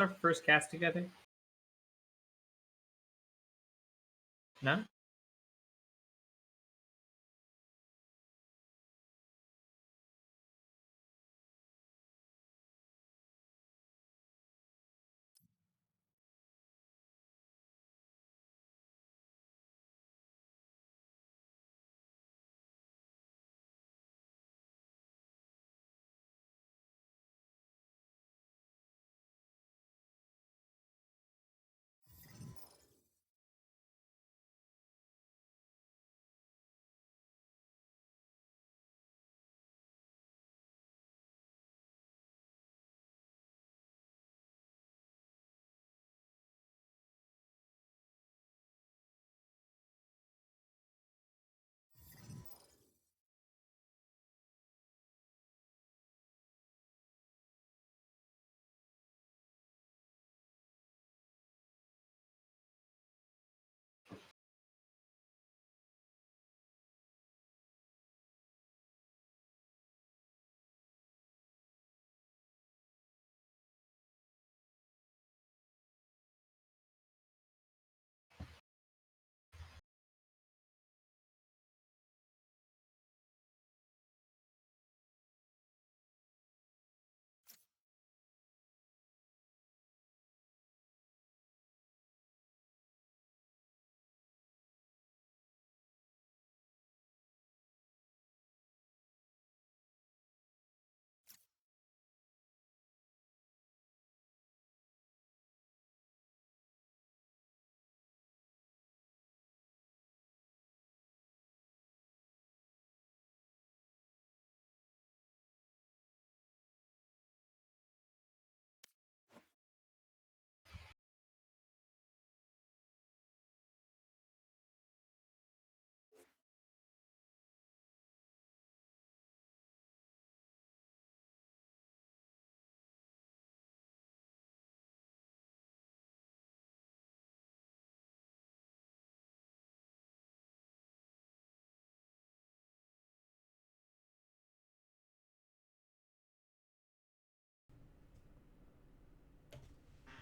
our first cast together? No?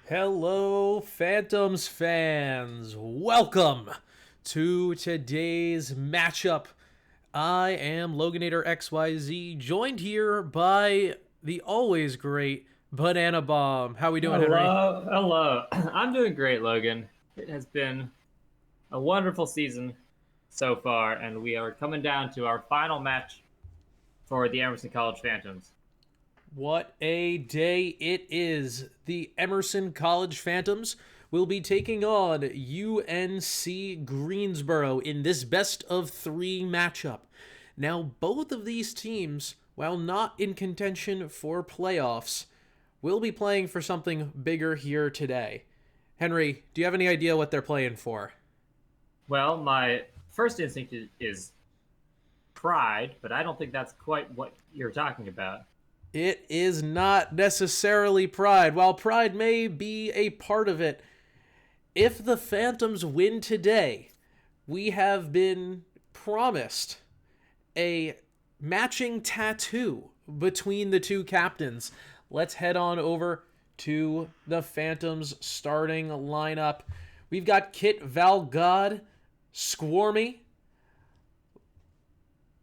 Hello, Phantoms fans. Welcome to today's matchup. I am Loganator XYZ, joined here by the always great Banana Bomb. How we doing, Henry? Hello. I'm doing great, Logan. It has been a wonderful season so far, and we are coming down to our final match for the Emerson College Phantoms. What a day it is. The Emerson College Phantoms will be taking on UNC Greensboro in this best of 3 matchup. Now, both of these teams, while not in contention for playoffs, will be playing for something bigger here today. Henry, do you have any idea what they're playing for? Well, my first instinct is pride, but I don't think that's quite what you're talking about. It is not necessarily pride. While pride may be a part of it, if the Phantoms win today, we have been promised a matching tattoo between the two captains. Let's head on over to the Phantoms starting lineup. We've got Kit Valgod, Squirmy,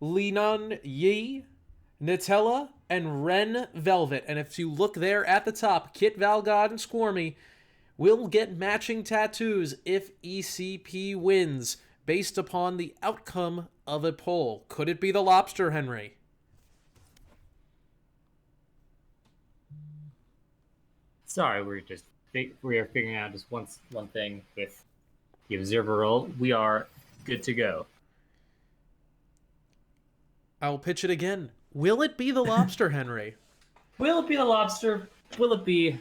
Linan Yi, Nutella, and Ren Velvet. And if you look there at the top, Kit Valgod and Squirmy will get matching tattoos if ECP wins based upon the outcome of a poll. Could it be the lobster, Henry? Sorry, we are figuring out just one thing with the observer role. We are good to go. I'll pitch it again. Will it be the lobster, Henry? Will it be the lobster? Will it be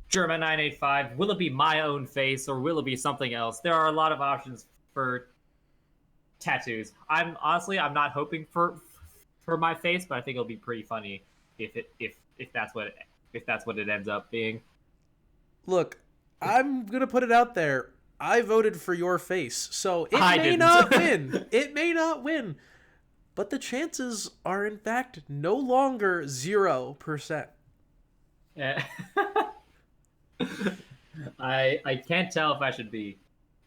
German 985? Will it be my own face, or will it be something else? There are a lot of options for tattoos. I'm not hoping for my face, but I think it'll be pretty funny if that's what it ends up being. Look, I'm gonna put it out there. I voted for your face, so it I may didn't. not win. It may not win. But the chances are, in fact, no longer 0%. I can't tell if I should be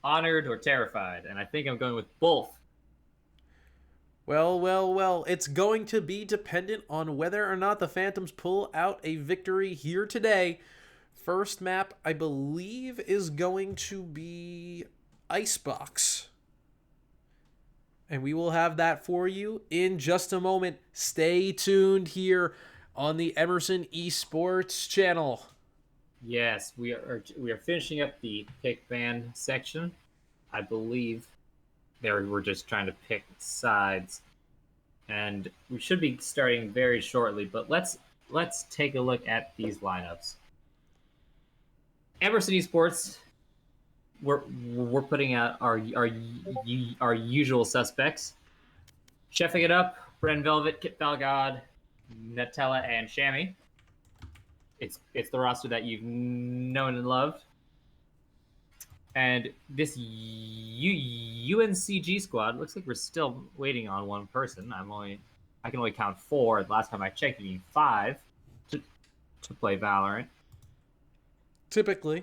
honored or terrified, and I think I'm going with both. Well, well, well, it's going to be dependent on whether or not the Phantoms pull out a victory here today. First map, I believe, is going to be Icebox. And we will have that for you in just a moment. Stay tuned here on the Emerson Esports channel. Yes, we are finishing up the pick band section. I believe we're just trying to pick sides, and we should be starting very shortly. But let's take a look at these lineups. Emerson Esports, we're putting out our usual suspects. Chefing it up, Bren Velvet, Kit Valgod, Nutella, and Shammy. It's the roster that you've known and loved. And this UNCG squad looks like we're still waiting on one person. I can only count 4. Last time I checked, you need 5 to play Valorant. Typically.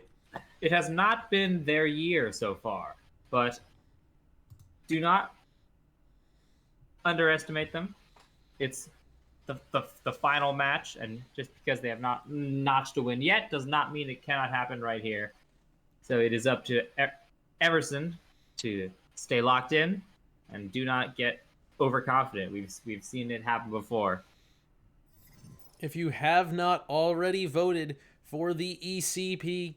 It has not been their year so far, but do not underestimate them. It's the final match, and just because they have not notched a win yet does not mean it cannot happen right here. So it is up to Emerson to stay locked in and do not get overconfident. We've seen it happen before. If you have not already voted for the ECP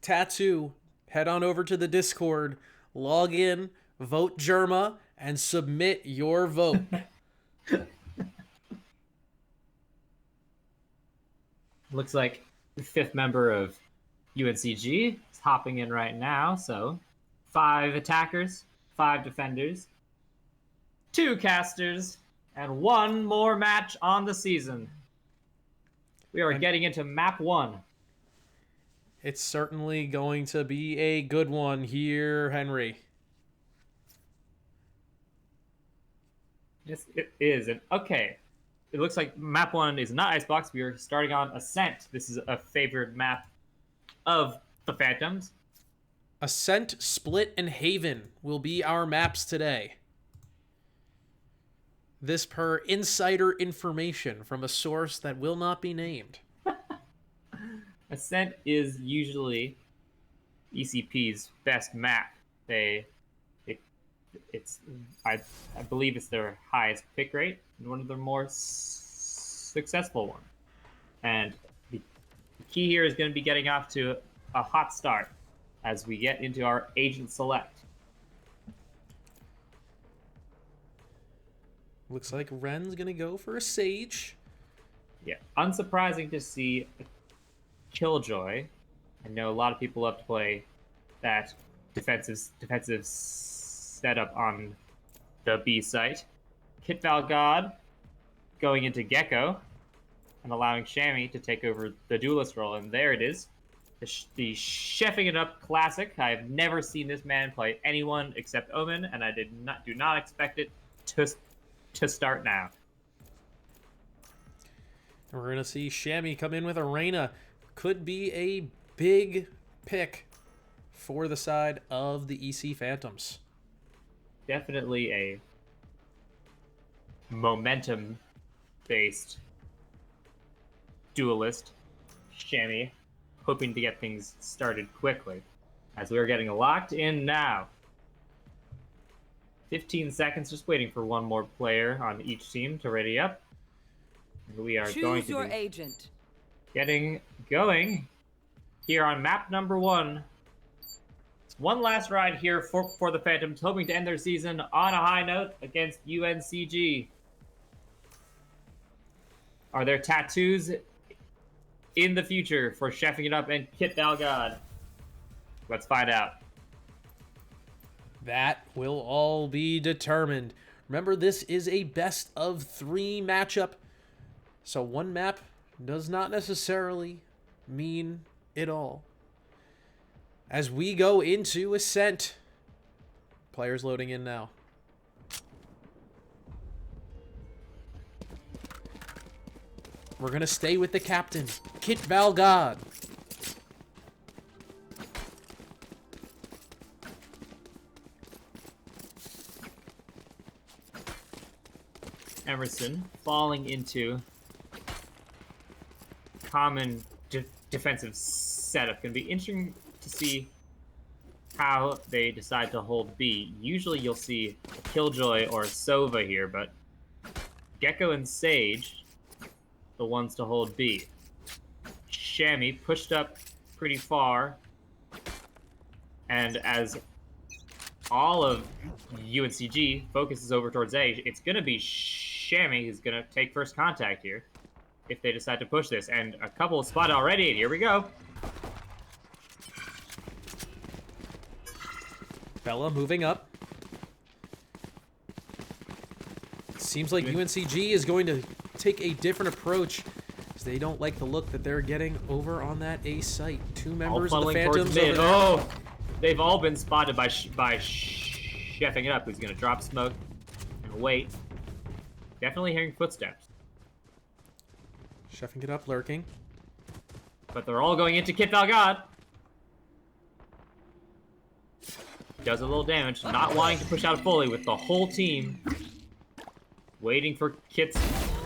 tattoo, head on over to the Discord, log in, vote Germa, and submit your vote. Looks like the 5th member of UNCG is hopping in right now. So 5 attackers, 5 defenders, 2 casters, and 1 more match on the season. We are getting into map 1. It's certainly going to be a good one here, Henry. Yes, it is. And okay, it looks like map 1 is not Icebox. We are starting on Ascent. This is a favored map of the Phantoms. Ascent, Split, and Haven will be our maps today. This per insider information from a source that will not be named. Ascent is usually ECP's best map. I believe it's their highest pick rate and one of their more successful ones. And the key here is going to be getting off to a hot start as we get into our agent select. Looks like Ren's going to go for a Sage. Yeah, unsurprising to see Killjoy. I know a lot of people love to play that defensive setup on the B site. Kit Valgod going into Gecko and allowing Shammy to take over the duelist role, and there it is. The chefing it up classic. I have never seen this man play anyone except Omen, and I do not expect it to start now. We're going to see Shammy come in with Arena. Could be a big pick for the side of the EC Phantoms. Definitely a momentum-based duelist. Shammy hoping to get things started quickly, as we are getting locked in now. 15 seconds, just waiting for one more player on each team to ready up. We are going to be agent. Getting going here on map number 1. One last ride here for the Phantoms, hoping to end their season on a high note against UNCG. Are there tattoos in the future for Chefing It Up and Kit Valgod? Let's find out. That will all be determined. Remember, this is a best of 3 matchup, so one map does not necessarily mean it all. As we go into Ascent, players loading in now. We're going to stay with the captain, Kit Valgod. Emerson falling into common defensive setup. Gonna be interesting to see how they decide to hold B. Usually you'll see a Killjoy or a Sova here, but Gecko and Sage, the ones to hold B. Shammy pushed up pretty far, and as all of UNCG focuses over towards A, it's gonna be Shammy who's gonna take first contact here if they decide to push this, and a couple spotted already, and here we go. Bella moving up. Seems like UNCG is going to take a different approach, as they don't like the look that they're getting over on that A site. Two members of the Phantoms over there. Oh, they've all been spotted by chefing it up. Who's gonna drop smoke and wait? Definitely hearing footsteps. Chefing it up, lurking. But they're all going into Kit Valgod. Does a little damage, not wanting to push out fully with the whole team. Waiting for Kit's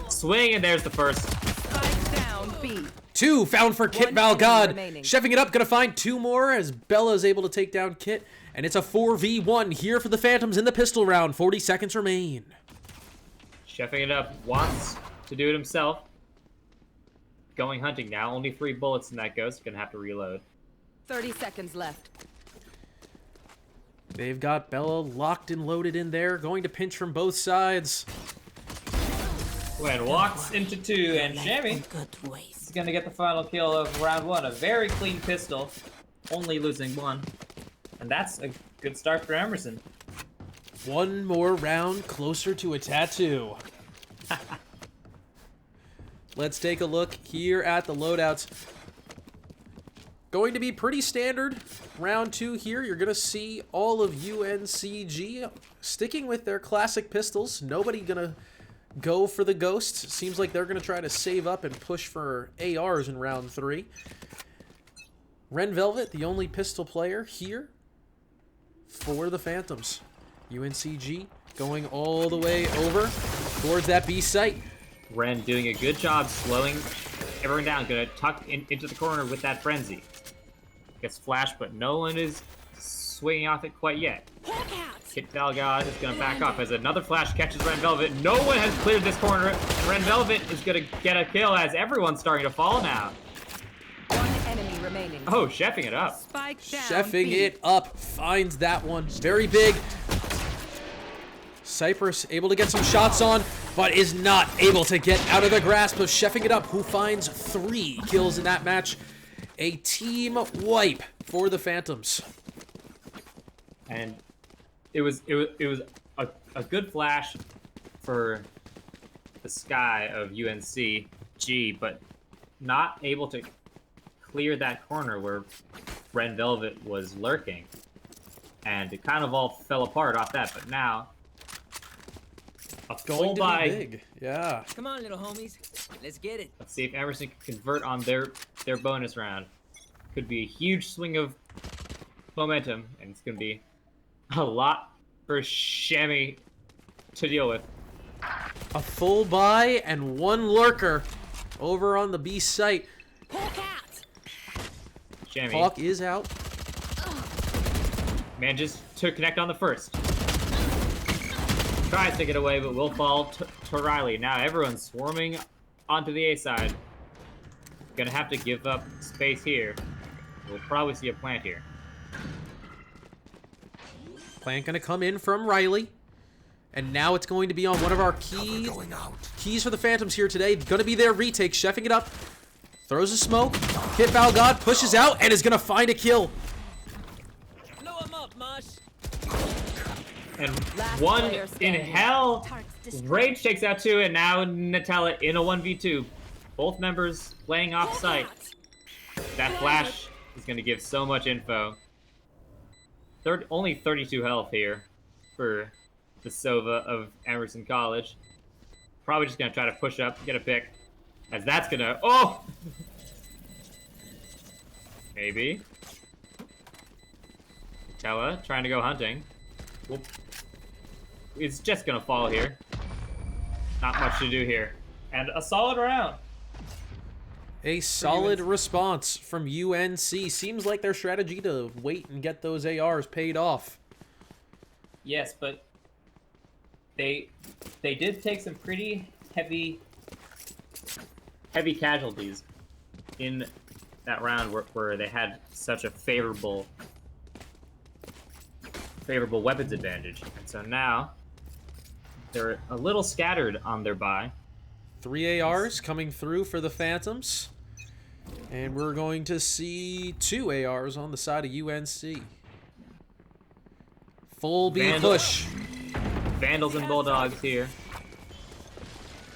swing, and there's the first. Spike down, B. Two found for Kit One Valgod. enemy remaining. Chefing it up, gonna find two more as Bella is able to take down Kit. And it's a 4v1 here for the Phantoms in the pistol round. 40 seconds remain. Chefing it up, wants to do it himself. Going hunting now, only 3 bullets in that ghost. Gonna have to reload. 30 seconds left. They've got Bella locked and loaded in there, going to pinch from both sides. Gwen walks into 2, and Shammy is gonna get the final kill of round 1. A very clean pistol, only losing 1. And that's a good start for Emerson. One more round closer to a tattoo. Let's take a look here at the loadouts. Going to be pretty standard. Round 2 here, you're going to see all of UNCG sticking with their classic pistols. Nobody going to go for the ghosts. Seems like they're going to try to save up and push for ARs in round 3. Ren Velvet, the only pistol player here for the Phantoms. UNCG going all the way over towards that B site. Ren doing a good job slowing everyone down. Gonna tuck into the corner with that frenzy. Gets flashed, but no one is swinging off it quite yet. Kit Valgod is gonna back off as another flash catches Ren Velvet. No one has cleared this corner. Ren Velvet is gonna get a kill as everyone's starting to fall now. One enemy remaining. Oh, chefing it up. Spike down, Chefing B. it up, finds that one. Very big. Cypress able to get some shots on, but is not able to get out of the grasp of Chefing it up, who finds 3 kills in that match. A team wipe for the Phantoms. And it was a good flash for the sky of UNCG, but not able to clear that corner where Ren Velvet was lurking. And it kind of all fell apart off that, but now a full Going to buy. be big. Yeah. Come on, little homies. Let's get it. Let's see if Emerson can convert on their bonus round. Could be a huge swing of momentum, and it's going to be a lot for Shammy to deal with. A full buy and 1 lurker over on the B site. Shammy Hawk is out. manages to connect on the first. Tries to get away, but will fall to Riley. Now everyone's swarming onto the A side. Gonna have to give up space here. We'll probably see a plant here. Plant gonna come in from Riley. And now it's going to be on one of our keys for the Phantoms here today. Gonna be their retake, chefing it up. Throws a smoke. Kit Valgod pushes out and is gonna find a kill. Blow him up, Mosh. And Last one player in standing. hell. Rage takes out 2, and now Nutella in a 1v2. Both members playing off site. That flash is going to give so much info. Only 32 health here for the Sova of Emerson College. Probably just going to try to push up, get a pick. As that's going to... Oh! Maybe. Nutella trying to go hunting. Whoop. It's just going to fall here. Not much to do here. And a solid round. A solid response from UNC. Seems like their strategy to wait and get those ARs paid off. Yes, but they did take some pretty heavy casualties in that round where they had such a favorable weapons advantage. And so now they're a little scattered on their buy. 3 ARs coming through for the Phantoms. And we're going to see 2 ARs on the side of UNC. Full B push. Vandals and Bulldogs here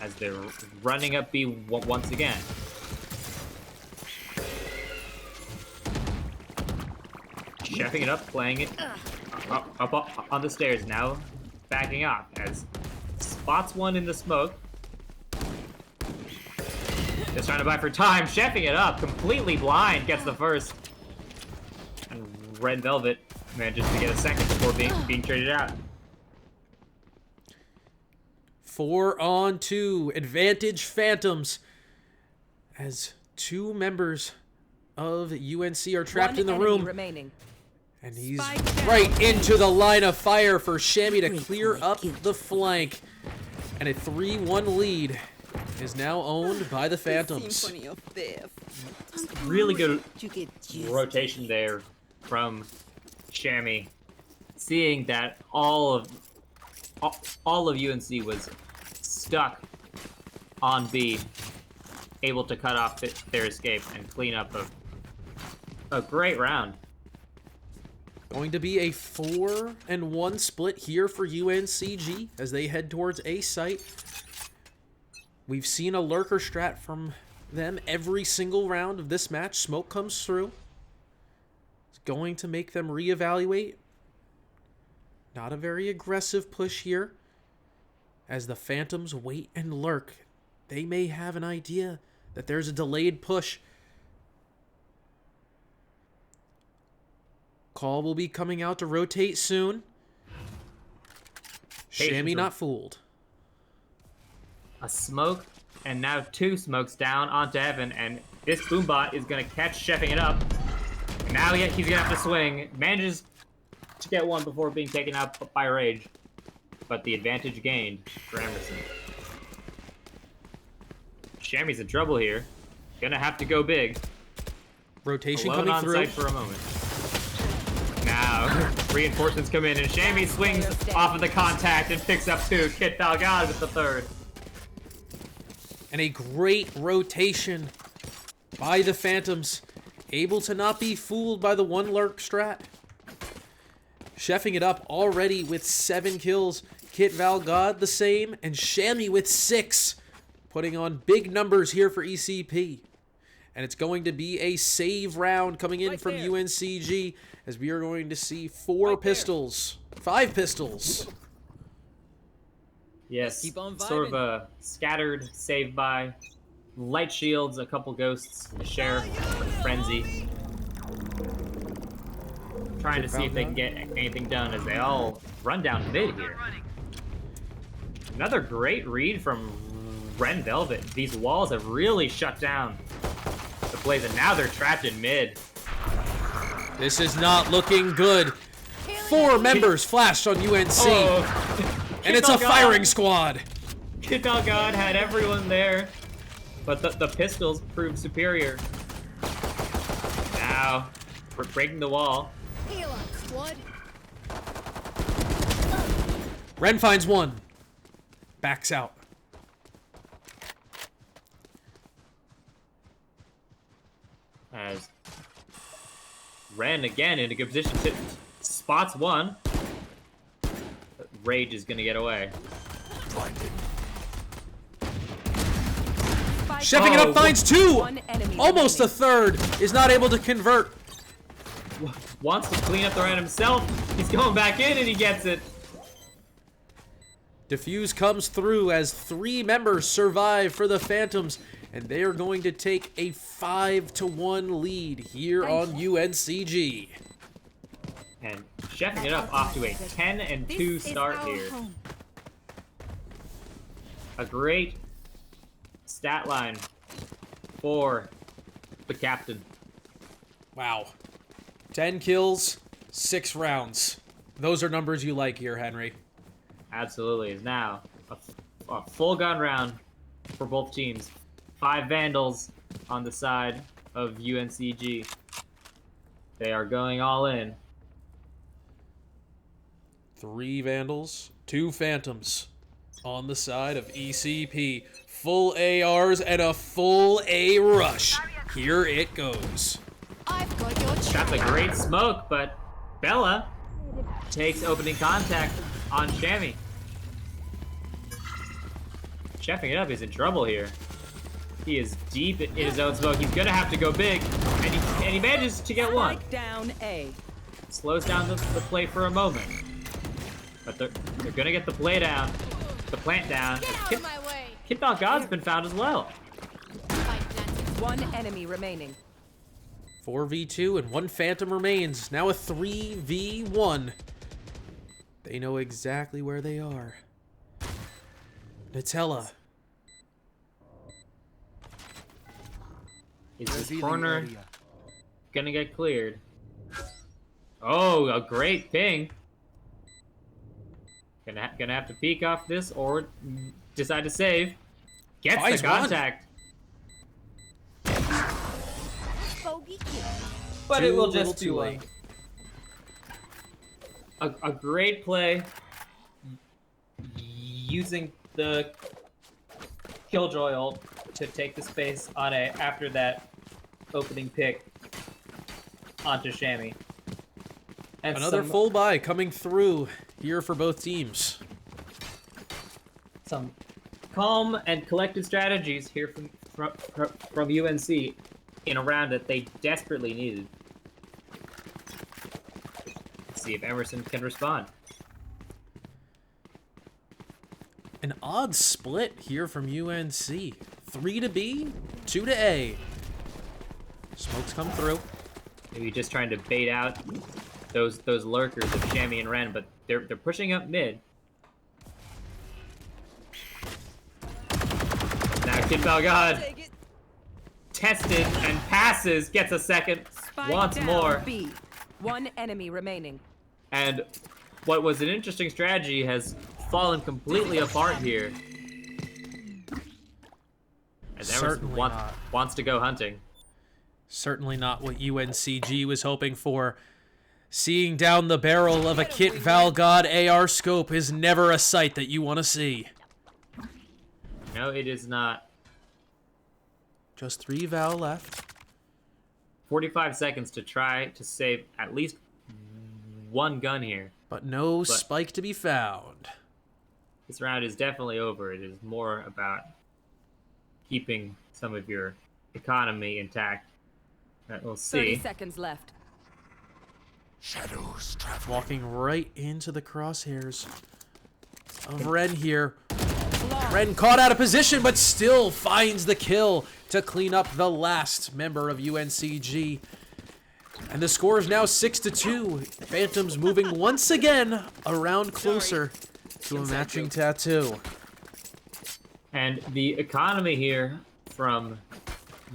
as they're running up B once again. Chefing it up, playing it up on the stairs, now backing off as spots one in the smoke. Just trying to buy for time, chefing it up, completely blind, gets the first. And Red Velvet manages to get a second before being traded out. 4-on-2, advantage Phantoms, as 2 members of UNC are trapped in the room. Remaining. And he's right into the line of fire for Shammy to clear up the flank. And a 3-1 lead is now owned by the Phantoms. Really good rotation there from Shammy, seeing that all of UNC was stuck on B, able to cut off their escape and clean up a great round. Going to be a 4-1 split here for UNCG as they head towards A site. We've seen a lurker strat from them every single round of this match. Smoke comes through. It's going to make them reevaluate. Not a very aggressive push here. As the Phantoms wait and lurk, they may have an idea that there's a delayed push. Call will be coming out to rotate soon. Shammy not fooled. A smoke, and now 2 smokes down onto Evan, and this Boombot is going to catch chefing it up. And now he's going to have to swing. Manages to get one before being taken out by Rage. But the advantage gained for Emerson. Shammy's in trouble here. Gonna have to go big. Rotation Alone coming on through. site for a moment. Now, reinforcements come in, and Shammy swings off of the contact and picks up 2. Kit Valgad with the 3rd. And a great rotation by the Phantoms. Able to not be fooled by the 1 lurk strat. Chefing it up already with 7 kills. Kit Valgad the same, and Shammy with 6. Putting on big numbers here for ECP. And it's going to be a save round coming in from UNCG, as we are going to see 4 pistols. 5 pistols. Yes, Keep on sort of vibing. a scattered save by. Light shields, a couple ghosts, a sheriff, frenzy. Trying to see if they can get anything done as they all run down mid here. Another great read from Ren Velvet. These walls have really shut down the Blaze, and now they're trapped in mid. This is not looking good. 4 members flashed on UNC. Oh. And it's a firing squad. Kid God had everyone there, but the pistols proved superior. Now, we're breaking the wall. Ren finds 1. Backs out. As Ren again in a good position to spots 1. But Rage is gonna get away. Chefing it up finds 2. 1 enemy Almost a remaining. 3rd. Is not able to convert. Wants to clean up the round himself. He's going back in and he gets it. Diffuse comes through as 3 members survive for the Phantoms, and they are going to take a 5-1 lead here on UNCG. And chefing it up off to a 10-2 start here. A great stat line for the captain. Wow. 10 kills, 6 rounds. Those are numbers you like here, Henry. Absolutely. Is now a full gun round for both teams. 5 Vandals on the side of UNCG. They are going all in. 3 Vandals, 2 Phantoms on the side of ECP. Full ARs and a full A rush. Here it goes. I've got your That's a great smoke, but Bella takes opening contact on Shammy. Chefing it up is in trouble here. He is deep in his own smoke. He's gonna have to go big, and he manages to get one. Spike down A. Slows down the play for a moment, but they're gonna get the play down, the plant down. Kid God's been found as well. One enemy remaining. 4v2 and 1 Phantom remains. Now a 3v1. They know exactly where they are. Nutella. Is this corner gonna get cleared? Oh, a great ping. Gonna have to peek off this or decide to save. Gets Finds the contact. But it will just do a great play using the Killjoy ult to take the space on A after that opening pick onto Shammy. And Another full buy coming through here for both teams. some calm and collected strategies here from UNC in a round that they desperately needed. Let's see if Emerson can respond. An odd split here from UNC. 3 to B, 2 to A. Smokes come through. Maybe just trying to bait out those lurkers of Shammy and Ren, but they're pushing up mid. Now Kid Belgod Take it. tested and passes, gets a second Spike once down more. B. One enemy remaining. And what was an interesting strategy has fallen completely apart here. As Emerson Certainly not. wants to go hunting. Certainly not what UNCG was hoping for. Seeing down the barrel of a Kit Valgod AR scope is never a sight that you want to see. No, it is not. Just 3 Val left. 45 seconds to try to save at least one gun here. But no spike to be found. This round is definitely over. It is more about keeping some of your economy intact. We'll 30 see. seconds left. Shadows travel. Walking right into the crosshairs of Ren here. Ren caught out of position, but still finds the kill to clean up the last member of UNCG. And the score is now 6-2. Phantoms moving once again around closer to a matching tattoo. And the economy here from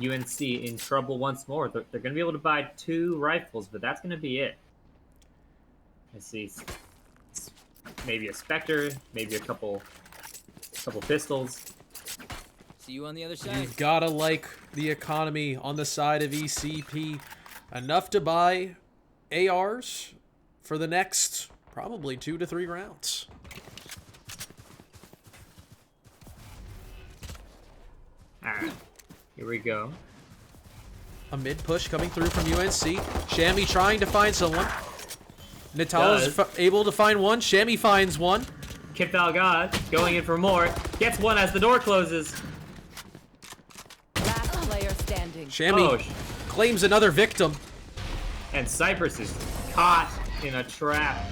UNC in trouble once more. They're going to be able to buy 2 rifles, but that's going to be it. I see maybe a Spectre, maybe a couple pistols. See you on the other side. You've gotta like the economy on the side of ECP. Enough to buy ARs for the next probably 2 to 3 rounds. Alright, here we go. A mid push coming through from UNC. Shammy trying to find someone. Natala's able to find one. Shammy finds one. Kip Valgod going in for more. Gets one as the door closes. Last player standing. Shammy Oh, claims another victim. and Cypress is caught in a trap.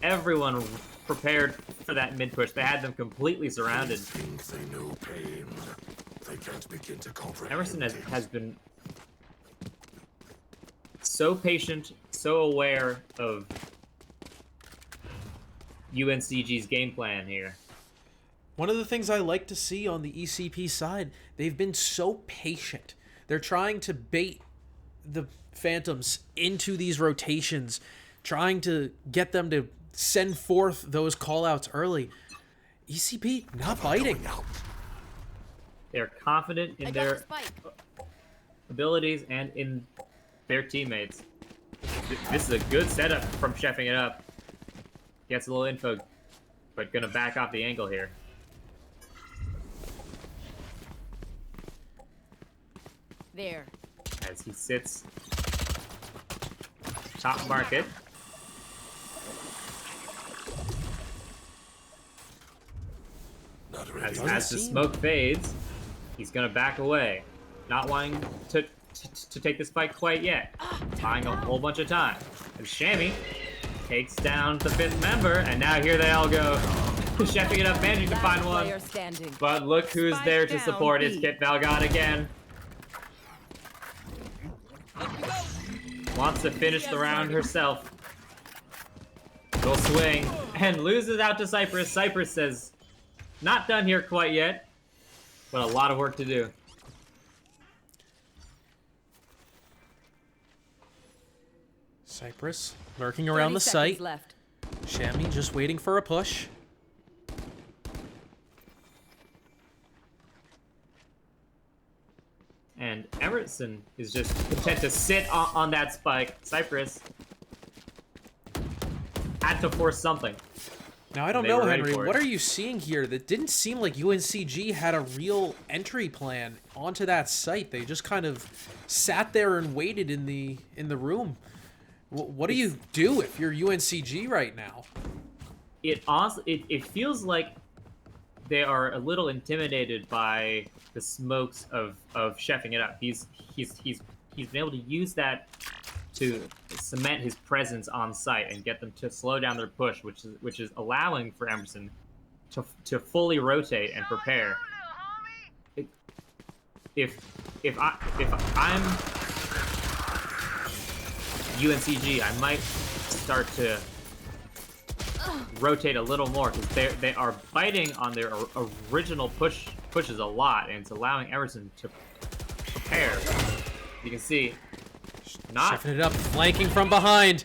Everyone prepared for that mid push. They had them completely surrounded. Think they know pain. They can't begin to comprehend. Emerson has been so patient, so aware of UNCG's game plan here. One of the things I like to see on the ECP side, they've been so patient. They're trying to bait the Phantoms into these rotations, trying to get them to send forth those callouts early. ECP not biting. They're confident in their abilities and in their teammates. This is a good setup from chefing it up. Gets a little info, but gonna back off the angle here. There. As he sits top market. Not ready. As the smoke fades, he's gonna back away, not wanting to take this fight quite yet, buying a whole bunch of time. And Shammy takes down the 5th member, and now here they all go, chefing it up, managing to find one. But look who's there to support. It's Kit Valgod again. Wants to finish the round herself. Will swing and loses out to Cypress. Cypress says, not done here quite yet, but a lot of work to do. Cypress lurking around the site. Left. Shammy just waiting for a push. And Emerson is just content to sit on that spike. Cypress had to force something. Now, I don't They know, were ready Henry. for it. What are you seeing here? That didn't seem like UNCG had a real entry plan onto that site. They just kind of sat there and waited in the room. What do you do if you're UNCG right now? It feels like they are a little intimidated by the smokes of chefing it up. He's been able to use that to cement his presence on site and get them to slow down their push, which is allowing for Emerson to fully rotate and prepare. If I'm UNCG, I might start to rotate a little more because they are biting on their original pushes a lot, and it's allowing Emerson to prepare. You can see, not Chefing it up, flanking from behind.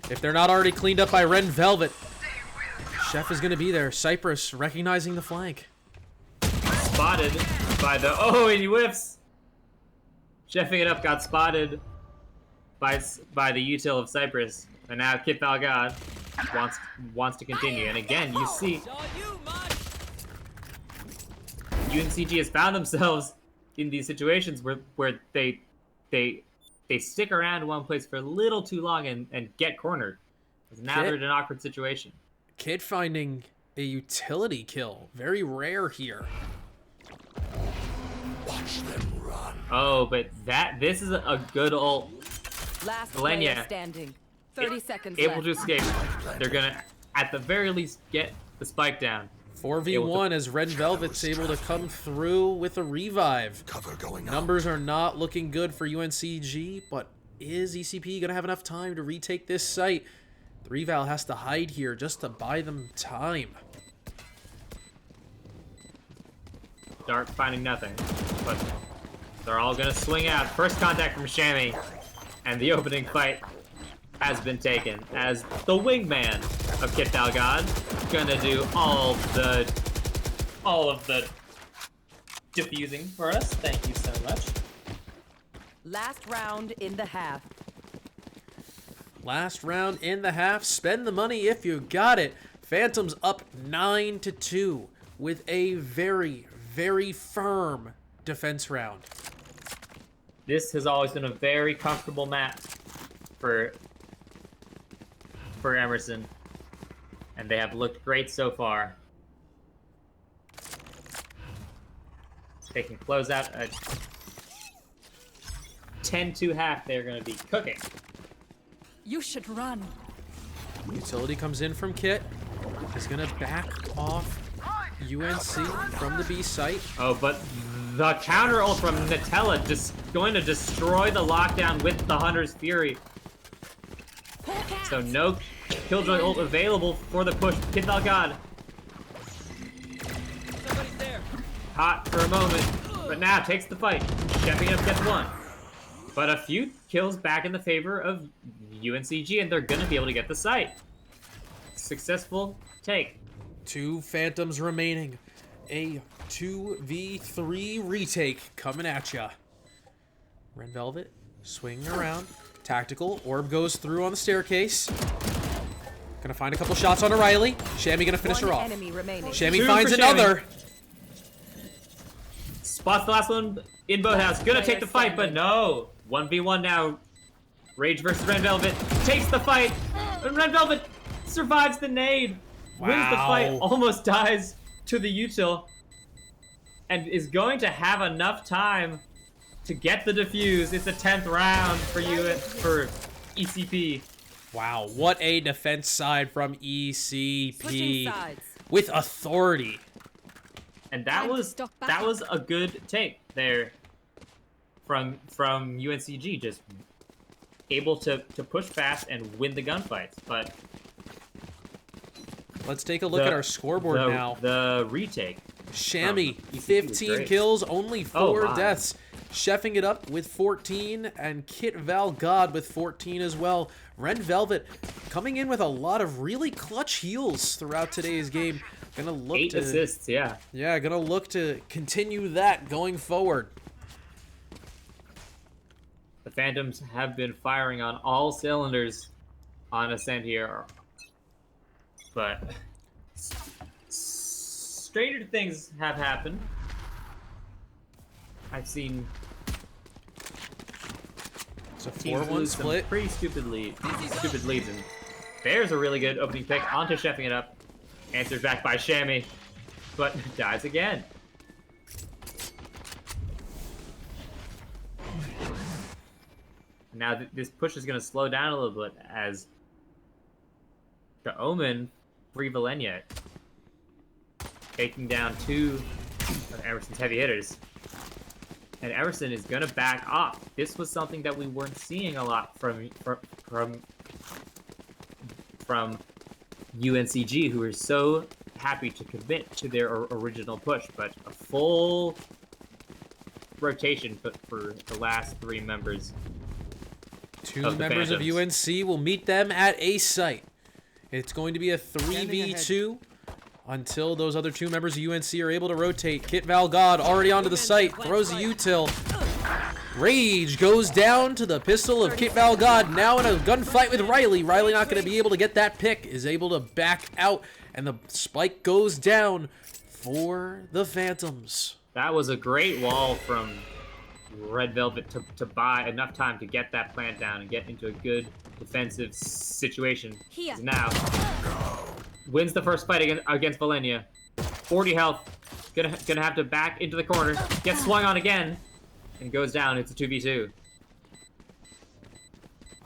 If they're not already cleaned up by Red Velvet, Chef is going to be there. Cypress recognizing the flank. spotted by the and he whiffs. Chefing it up got spotted by the util of Cypress, and now Kit Valgod wants to continue. And again, you see, UNCG has found themselves in these situations where they stick around in one place for a little too long and get cornered. Now they're in an awkward situation. Kid finding a utility kill. Very rare here. Watch them run. Oh, but this is a good ult. Last Galenia, player standing. 30 seconds able left. to escape. They're gonna, at the very least, get the spike down. 4v1 as Red Velvet's able to come through with a revive. Cover going up. Numbers are not looking good for UNCG, but is ECP going to have enough time to retake this site? The Reval has to hide here just to buy them time. Dart finding nothing, but they're all gonna swing out. First contact from Shammy, and the opening fight has been taken as the wingman of Kit Valgod gonna do all of the diffusing for us. Thank you so much. Last round in the half. Last round in the half. Spend the money if you got it. Phantoms up 9-2 with a very, very firm defense round. This has always been a very comfortable map for Emerson, and they have looked great so far. They can close out a 10-2 half. They're going to be cooking. You should run. Utility comes in from Kit. He's going to back off UNC from the B site. Oh, but the counter ult from Nutella just going to destroy the lockdown with the Hunter's Fury. So no Killjoy ult available for the push. Kit Valgod hot for a moment, but now takes the fight. Stepping up gets one. But a few kills back in the favor of UNCG, and they're gonna be able to get the site. Successful take. 2 Phantoms remaining. A 2v3 retake coming at ya. Red Velvet swinging around. Tactical. Orb goes through on the staircase. Gonna find a couple shots on O'Reilly. Shammy gonna finish her off. Enemy remaining. Shammy Two finds for Shammy. another. Spots the last one in Boathouse. Gonna take the fight, but no. 1v1 now. Rage versus Red Velvet. Takes the fight. And Red Velvet survives the nade. Wins the fight. Wow. Almost dies to the util. And is going to have enough time to get the defuse. It's the 10th round for ECP. Wow, what a defense side from Switching ECP. sides. With authority. And that was a good take there from UNCG, just able to push fast and win the gunfights. But Let's take a look at our scoreboard now. The retake. Shammy, ECP was 15 great. kills, only 4 Oh, my. deaths. Chefing it up with 14, and Kit Val God with 14 as well. Red Velvet coming in with a lot of really clutch heals throughout today's game. Gonna look 8 assists, yeah. Yeah, gonna look to continue that going forward. The Phantoms have been firing on all cylinders on Ascent here. But stranger things have happened. I've seen It's a teams 4-1 lose some split. pretty stupid leads, and there's a really good opening pick onto Chefing it up. Answered back by Shammy, but dies again. Now this push is going to slow down a little bit as the Omen free Valenia, taking down 2 of Emerson's heavy hitters. And Emerson is going to back off. This was something that we weren't seeing a lot from UNCG, who are so happy to commit to their original push. But a full rotation for the last 3 members. 2 of the members of Phantoms. UNC will meet them at a site. It's going to be a 3v2 until those other 2 members of UNC are able to rotate. Kit Val God already onto the site, throws a util. Rage goes down to the pistol of Kit Val God, now in a gunfight with Riley. Riley not going to be able to get that pick, is able to back out, and the spike goes down for the Phantoms. That was a great wall from Red Velvet to buy enough time to get that plant down and get into a good defensive situation. Here. Now wins the first fight against Valenia. 40 health. Gonna have to back into the corner. Gets swung on again and goes down. It's a 2v2.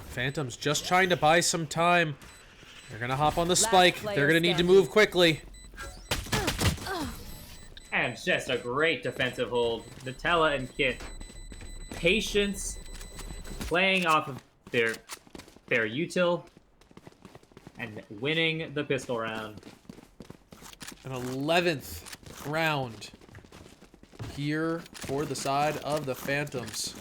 Phantoms just trying to buy some time. They're gonna hop on the spike. player They're gonna need to standing. move quickly. And just a great defensive hold. Nutella and Kit. Patience, playing off of their util, and winning the pistol round. An 11th round here for the side of the Phantoms.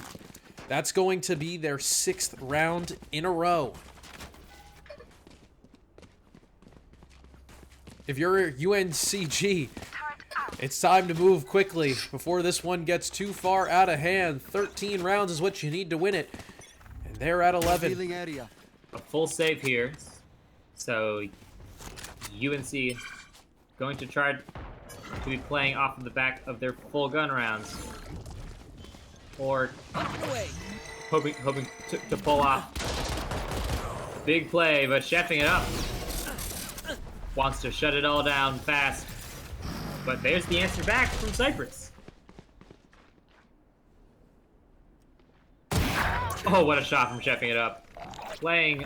That's going to be their 6th round in a row. If you're UNCG, it's time to move quickly before this one gets too far out of hand. 13 rounds is what you need to win it. And they're at 11. A full save here. So UNC going to try to be playing off of the back of their full gun rounds. Or hoping to pull off big play, but chefing it up. Wants to shut it all down fast. But there's the answer back from Cypress. Oh, what a shot from chefing it up. Playing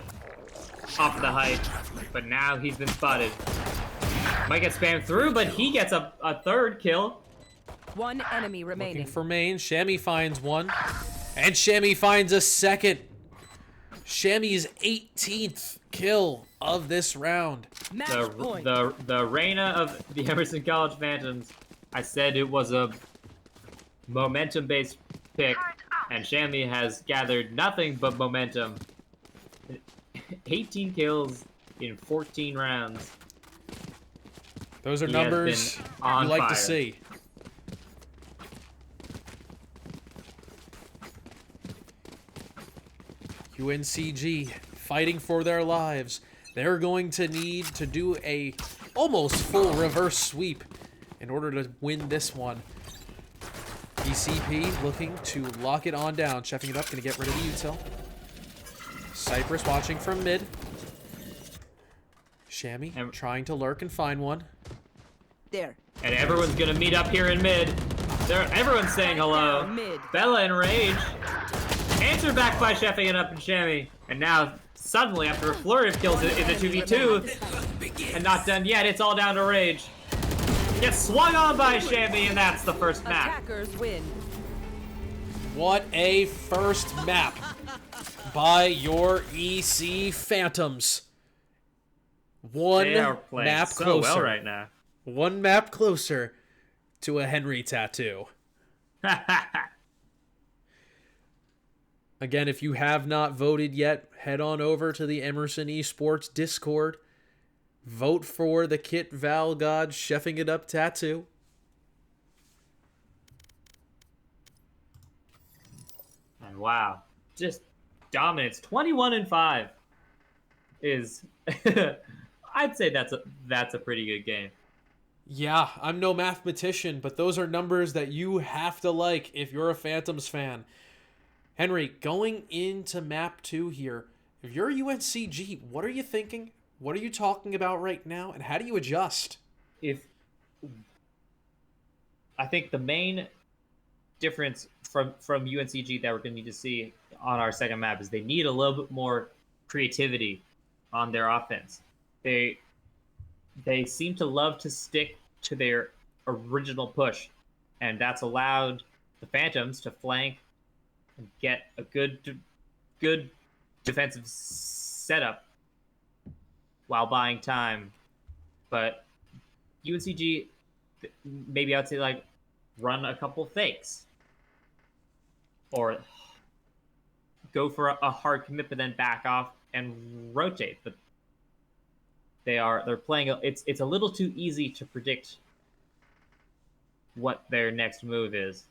off the height, but now he's been spotted. Might get spammed through, but he gets a 3rd kill. 1 enemy remaining. Looking for main. Shammy finds one. And Shammy finds a 2nd. Shammy's 18th kill of this round. Match point. The Reina of the Emerson College Phantoms. I said it was a momentum-based pick, and Shammy has gathered nothing but momentum. 18 kills in 14 rounds. Those are He has numbers been you on like fire. to see. UNCG fighting for their lives. They're going to need to do a almost full reverse sweep in order to win this one. ECP looking to lock it on down. Chefing it up, going to get rid of the util. Cypress watching from mid. Shammy trying to lurk and find one. There. And everyone's gonna meet up here in mid. Everyone's saying hello. Mid. Bella in rage. Answered back by chefing it up and Shammy. And now, suddenly, after a flurry of kills in the 2v2, and not done yet, it's all down to rage. Gets swung on by Shammy, and that's the first map. Attackers win. What a first map by your EC Phantoms. One They are playing map so closer. well right now. One map closer to a Henry tattoo. Again, if you have not voted yet, head on over to the Emerson Esports Discord. Vote for the Kit Val God Chefing It Up tattoo. And wow, just dominance. 21-5 is I'd say that's a pretty good game. Yeah, I'm no mathematician, but those are numbers that you have to like if you're a Phantoms fan. Henry, going into map 2 here, if you're UNCG, what are you thinking? What are you talking about right now? And how do you adjust? I think the main difference from UNCG that we're going to need to see on our second map is they need a little bit more creativity on their offense. They seem to love to stick to their original push, and that's allowed the Phantoms to flank and get a good defensive setup while buying time. But UNCG, maybe I'd say like run a couple fakes or go for a hard commit, but then back off and rotate. But they're playing. It's a little too easy to predict what their next move is.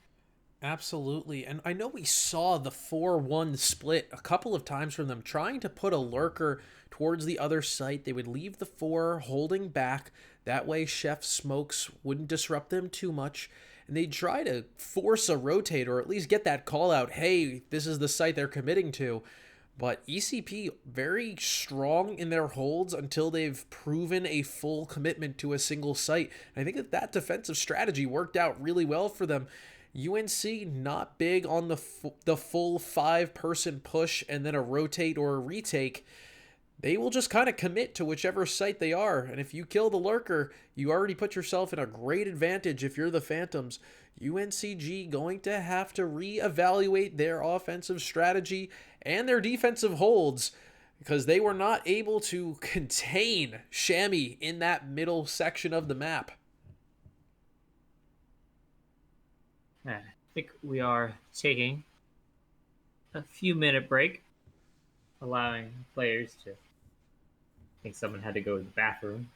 Absolutely. And I know we saw the 4-1 split a couple of times from them, trying to put a lurker towards the other site. They would leave the 4 holding back. That way Chef smokes wouldn't disrupt them too much. And they'd try to force a rotate or at least get that call out, hey, this is the site they're committing to. But ECP very strong in their holds until they've proven a full commitment to a single site. And I think that defensive strategy worked out really well for them. UNC not big on the full 5-person push and then a rotate or a retake. They will just kind of commit to whichever site they are. And if you kill the lurker, you already put yourself in a great advantage if you're the Phantoms. UNCG going to have to reevaluate their offensive strategy and their defensive holds because they were not able to contain Shammy in that middle section of the map. I think we are taking a few minute break, allowing players to. I think someone had to go to the bathroom.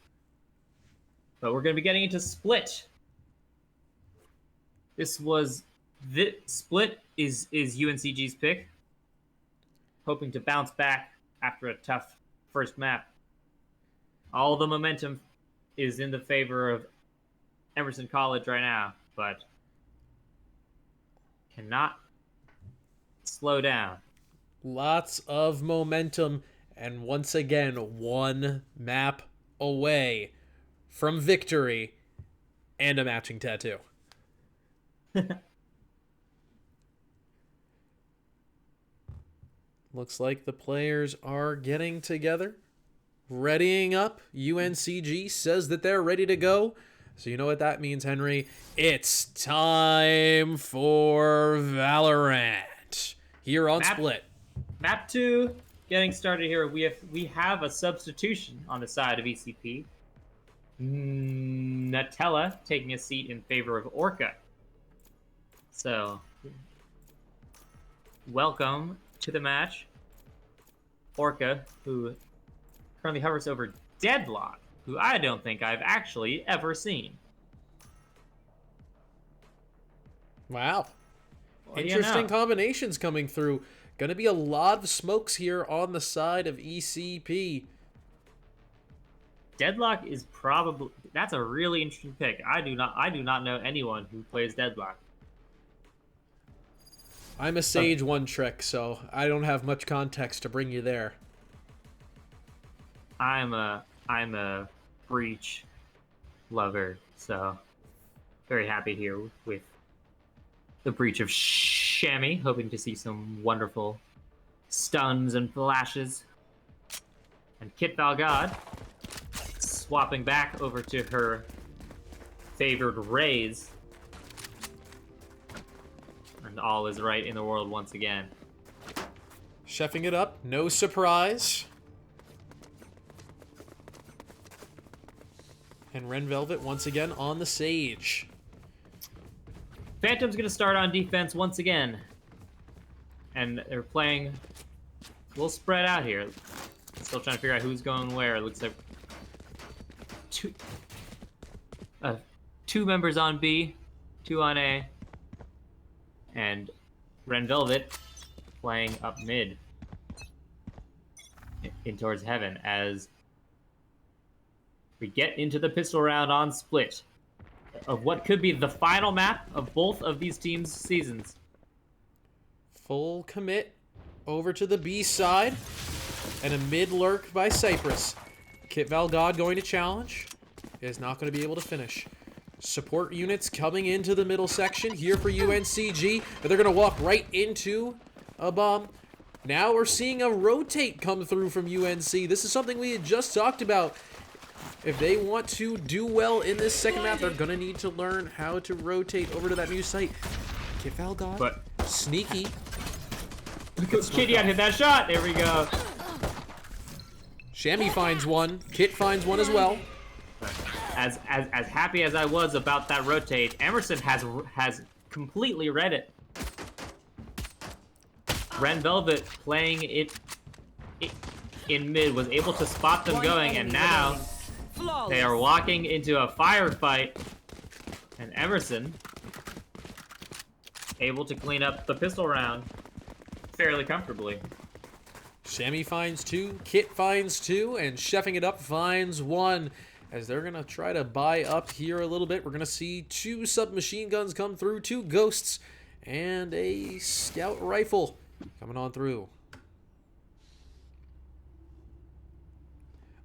But we're going to be getting into Split. Split is UNCG's pick. Hoping to bounce back after a tough first map. All the momentum is in the favor of Emerson College right now, but cannot slow down. Lots of momentum, and once again, one map away from victory and a matching tattoo. Looks like the players are getting together, readying up. UNCG says that they're ready to go. So you know what that means, Henry. It's time for Valorant here on Split. Map 2 getting started here. We have a substitution on the side of ECP. Nutella taking a seat in favor of Orca. So, welcome to the match. Orca, who currently hovers over Deadlock, who I don't think I've actually ever seen. Wow. What do you Interesting know? combinations coming through. Gonna be a lot of smokes here on the side of ECP. Deadlock is probably that's a really interesting pick. I do not know anyone who plays Deadlock. I'm a Sage one trick, so I don't have much context to bring you there. I'm a Breach lover, so very happy here with the Breach of Chamois, hoping to see some wonderful stuns and flashes. And Kit Valgod swapping back over to her favored Raze. And all is right in the world once again. Chefing it up, no surprise. And Ren Velvet once again on the Sage. Phantom's gonna start on defense once again. And they're playing a little spread out here. Still trying to figure out who's going where. It looks like two members on B, 2 on A. And Ren Velvet playing up mid in towards heaven as we get into the pistol round on split of what could be the final map of both of these teams' seasons. Full commit over to the B side. And a mid lurk by Cypress. Kit Valgod going to challenge. Is not going to be able to finish. Support units coming into the middle section here for UNCG. But they're going to walk right into a bomb. Now we're seeing a rotate come through from UNC. This is something we had just talked about. If they want to do well in this second map, they're going to need to learn how to rotate over to that new site. Kit Valgod, But sneaky. Kitty hit that shot. There we go. Chamois finds one. Kit finds one as well. As happy as I was about that rotate, Emerson has completely read it. Ren Velvet playing it in mid was able to spot them going, and now they are walking into a firefight. And Emerson able to clean up the pistol round fairly comfortably. Chamois finds 2, Kit finds 2, and Chefing It Up finds 1. As they're going to try to buy up here a little bit, we're going to see 2 submachine guns come through, 2 ghosts, and a scout rifle coming on through.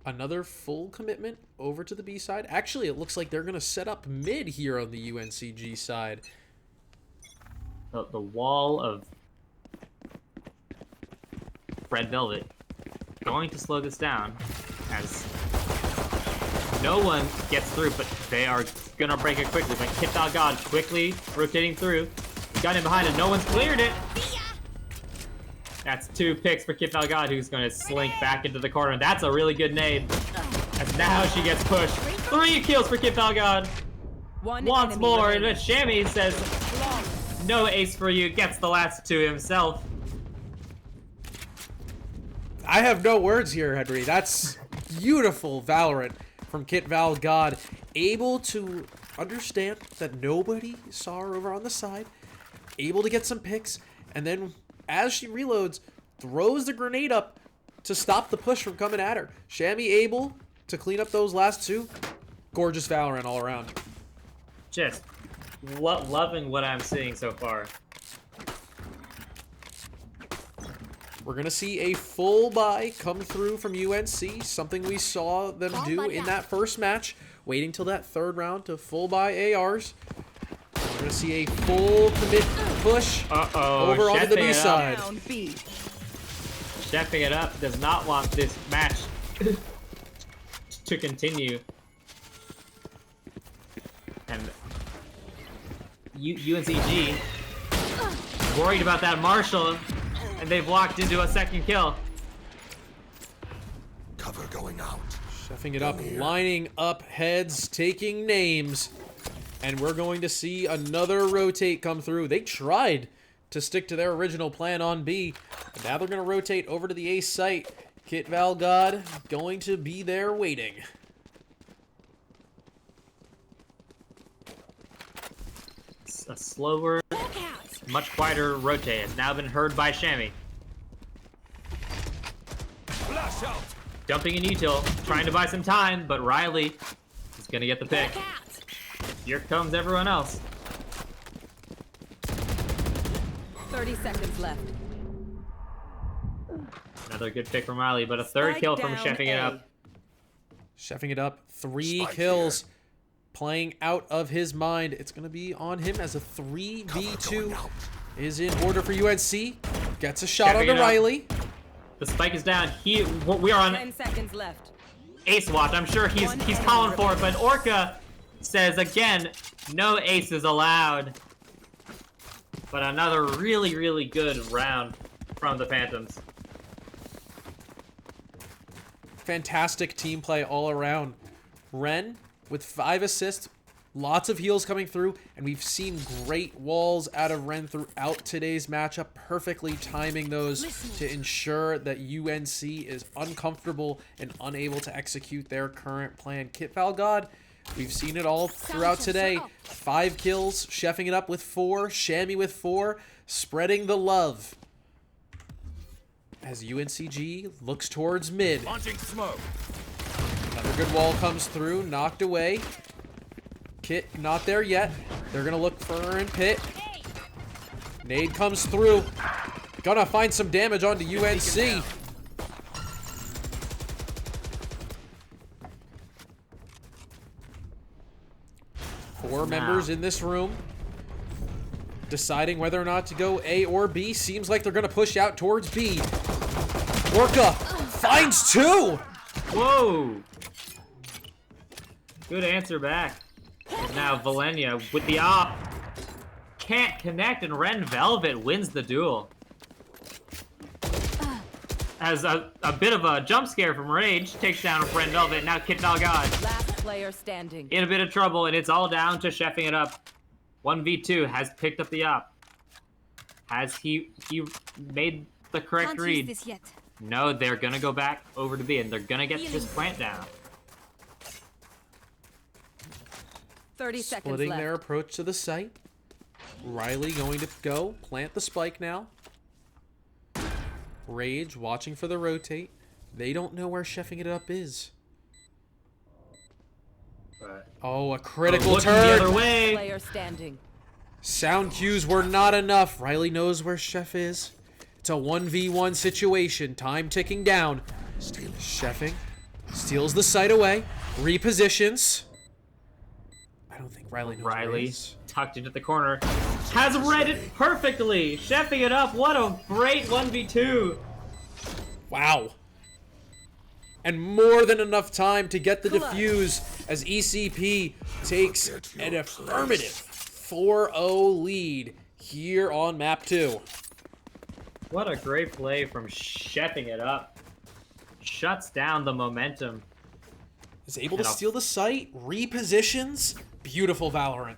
Another full commitment over to the B side. Actually, it looks like they're going to set up mid here on the UNCG side. The wall of Red Velvet going to slow this down as no one gets through, but they are going to break it quickly. But Kit Valgod quickly rotating through. Got in behind it. No one's cleared it. That's 2 picks for Kit Valgod, who's going to slink back into the corner. That's a really good nade. As now she gets pushed. 3 kills for Kit Valgod. Once more, and Chamois says, no ace for you. Gets the last 2 himself. I have no words here, Henry. That's beautiful Valorant from Kit Valgod. Able to understand that nobody saw her over on the side. Able to get some picks. And then, as she reloads, throws the grenade up to stop the push from coming at her. Chamois able to clean up those last 2. Gorgeous Valorant all around. Just loving what I'm seeing so far. We're going to see a full buy come through from UNC, something we saw them do in that first match, waiting till that 3rd round to full buy ARs. We're going to see a full commit push over onto the B side. Chefing it up does not want this match to continue. And UNCG worried about that Marshall, and they've walked into a 2nd kill. Cover going out. Chefing it up, lining up heads, taking names. And we're going to see another rotate come through. They tried to stick to their original plan on B. And now they're going to rotate over to the A site. Kit Valgod going to be there waiting. A slower, much quieter rotate has now been heard by Shammy. Flash out. Jumping in util, trying to buy some time, but Riley is gonna get the pick. Here comes everyone else. 30 seconds left. Another good pick from Riley, but a third Spike kill from down chefing it A. up. Chefing it up. 3 Spike kills. here. Playing out of his mind. It's going to be on him as a 3v2 Going out. is in order for UNC. Gets a shot Checking onto it up. Riley. The spike is down. We are on 10 seconds left. ace watch. I'm sure he's calling for it, but Orca says again, no aces allowed. But another really, really good round from the Phantoms. Fantastic team play all around. Ren with 5 assists, lots of heals coming through, and we've seen great walls out of Ren throughout today's matchup, perfectly timing those to ensure that UNC is uncomfortable and unable to execute their current plan. Kit Valgod, we've seen it all throughout today. 5 kills, chefing it up with 4, Shammy with 4, spreading the love. As UNCG looks towards mid. Launching smoke. Another good wall comes through, knocked away. Kit not there yet. They're gonna look for in pit. Nade comes through. Gonna find some damage onto UNC. Four members in this room. Deciding whether or not to go A or B. Seems like they're gonna push out towards B. Orca finds 2! Whoa! Good answer back. And now Valenia with the op. Can't connect, and Ren Velvet wins the duel. As a bit of a jump scare from Rage, takes down Ren Velvet. Now Kit Valgod Last player standing. in a bit of trouble, and it's all down to chefing it up. 1v2 has picked up the op. Has he made the correct Can't use read? this yet. No, they're gonna go back over to B, and they're gonna get this plant down. 30 seconds Splitting left. their approach to the site. Riley going to go plant the spike now. Rage watching for the rotate. They don't know where chefing it up is. But Oh, a critical looking the other turn. way. Player standing. Sound cues were not enough. Riley knows where Chef is. It's a 1v1 situation. Time ticking down. Chefing. Steals the site away. Repositions. I don't think Riley knows where he Riley is. tucked into the corner. Has read it perfectly. Chefing it up. What a great 1v2. Wow. And more than enough time to get the defuse as ECP takes an affirmative 4-0 lead here on map 2. What a great play from chefing it up. Shuts down the momentum. Is able to And a- steal the site, repositions. Beautiful Valorant.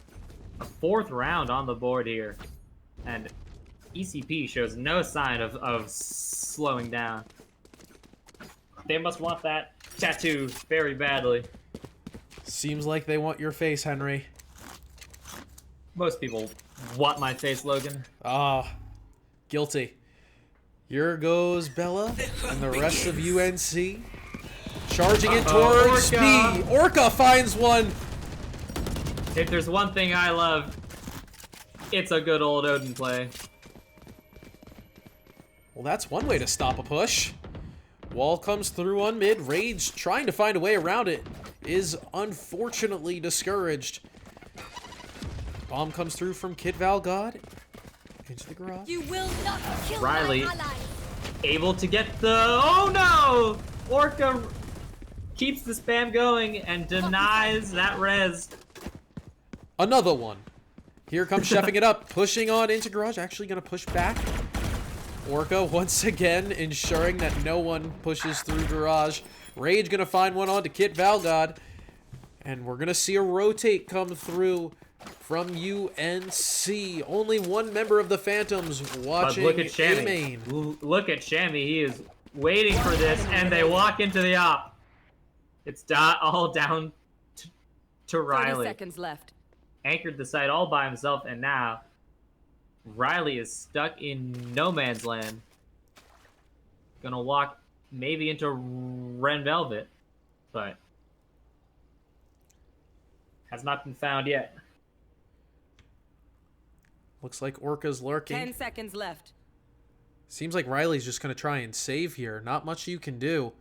A 4th round on the board here. And ECP shows no sign of slowing down. They must want that tattoo very badly. Seems like they want your face, Henry. Most people want my face, Logan. Ah, guilty. Here goes Bella and the rest of UNC. Charging it towards Orca. B. Orca finds one. If there's one thing I love, it's a good old Odin play. Well, that's one way to stop a push. Wall comes through on mid. Rage trying to find a way around it is unfortunately discouraged. Bomb comes through from Kit Valgod into the garage. You will not kill Riley. my ally. Able to get the... Oh no! Orca keeps the spam going and denies that res. Another one. Here comes chefing it up, pushing on into garage. Actually gonna push back. Orca once again ensuring that no one pushes through garage. Rage gonna find one onto Kit Valgod. And we're gonna see a rotate come through from UNC. Only one member of the Phantoms watching But look at A Shammy. main. Look at Shammy. He is waiting for this, and they walk into the op. It's all down to 30 Riley. seconds left. Anchored the site all by himself, and now Riley is stuck in no man's land. Gonna walk maybe into Ren Velvet, but has not been found yet. Looks like Orca's lurking. 10 seconds left. Seems like Riley's just going to try and save here. Not much you can do.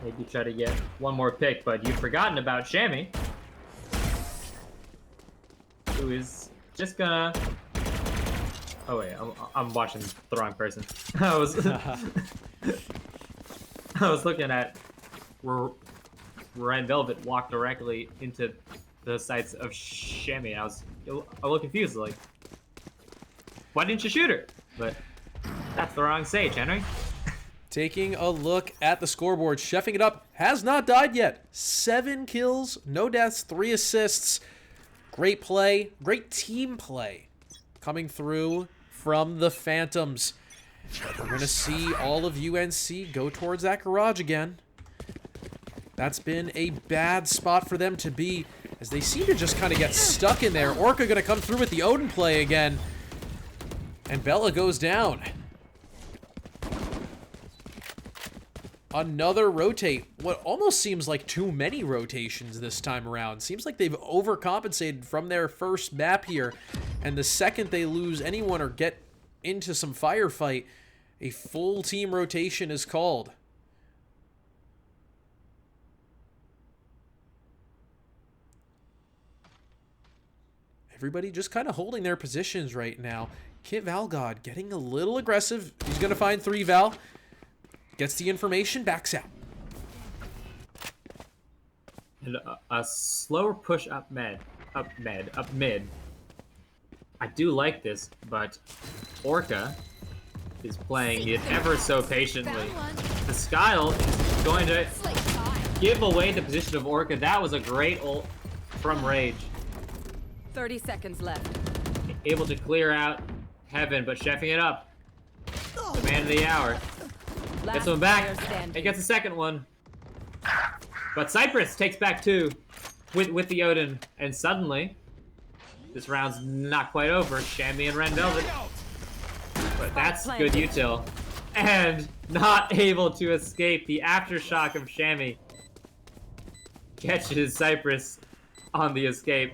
Maybe try to get one more pick, but you've forgotten about Shammy, who is just gonna... Oh wait, I'm watching the wrong person. I was looking at where Ren Velvet walked directly into the sights of Shammy. I was a little confused, like, why didn't you shoot her? But that's the wrong stage, Henry. Taking a look at the scoreboard, chefing it up, has not died yet. 7 kills, no deaths, 3 assists. Great play, great team play coming through from the Phantoms. We're going to see all of UNC go towards that garage again. That's been a bad spot for them to be, as they seem to just kind of get stuck in there. Orca going to come through with the Odin play again. And Bella goes down. Another rotate. What almost seems like too many rotations this time around. Seems like they've overcompensated from their first map here. And the second they lose anyone or get into some firefight, a full team rotation is called. Everybody just kind of holding their positions right now. Kit Valgod getting a little aggressive. He's going to find 3 Val. Gets the information, backs out. And a slower push up mid. I do like this, but Orca is playing it ever so patiently. The Skyle is going to give away the position of Orca. That was a great ult from Rage. 30 seconds left. Able to clear out Heaven, but chefing it up. The man of the hour. Gets one back, and gets a second one. But Cypress takes back 2 with the Odin, and suddenly, this round's not quite over. Shammy and Ren Velvet. But that's good util. And not able to escape the aftershock of Shammy. Catches Cypress on the escape.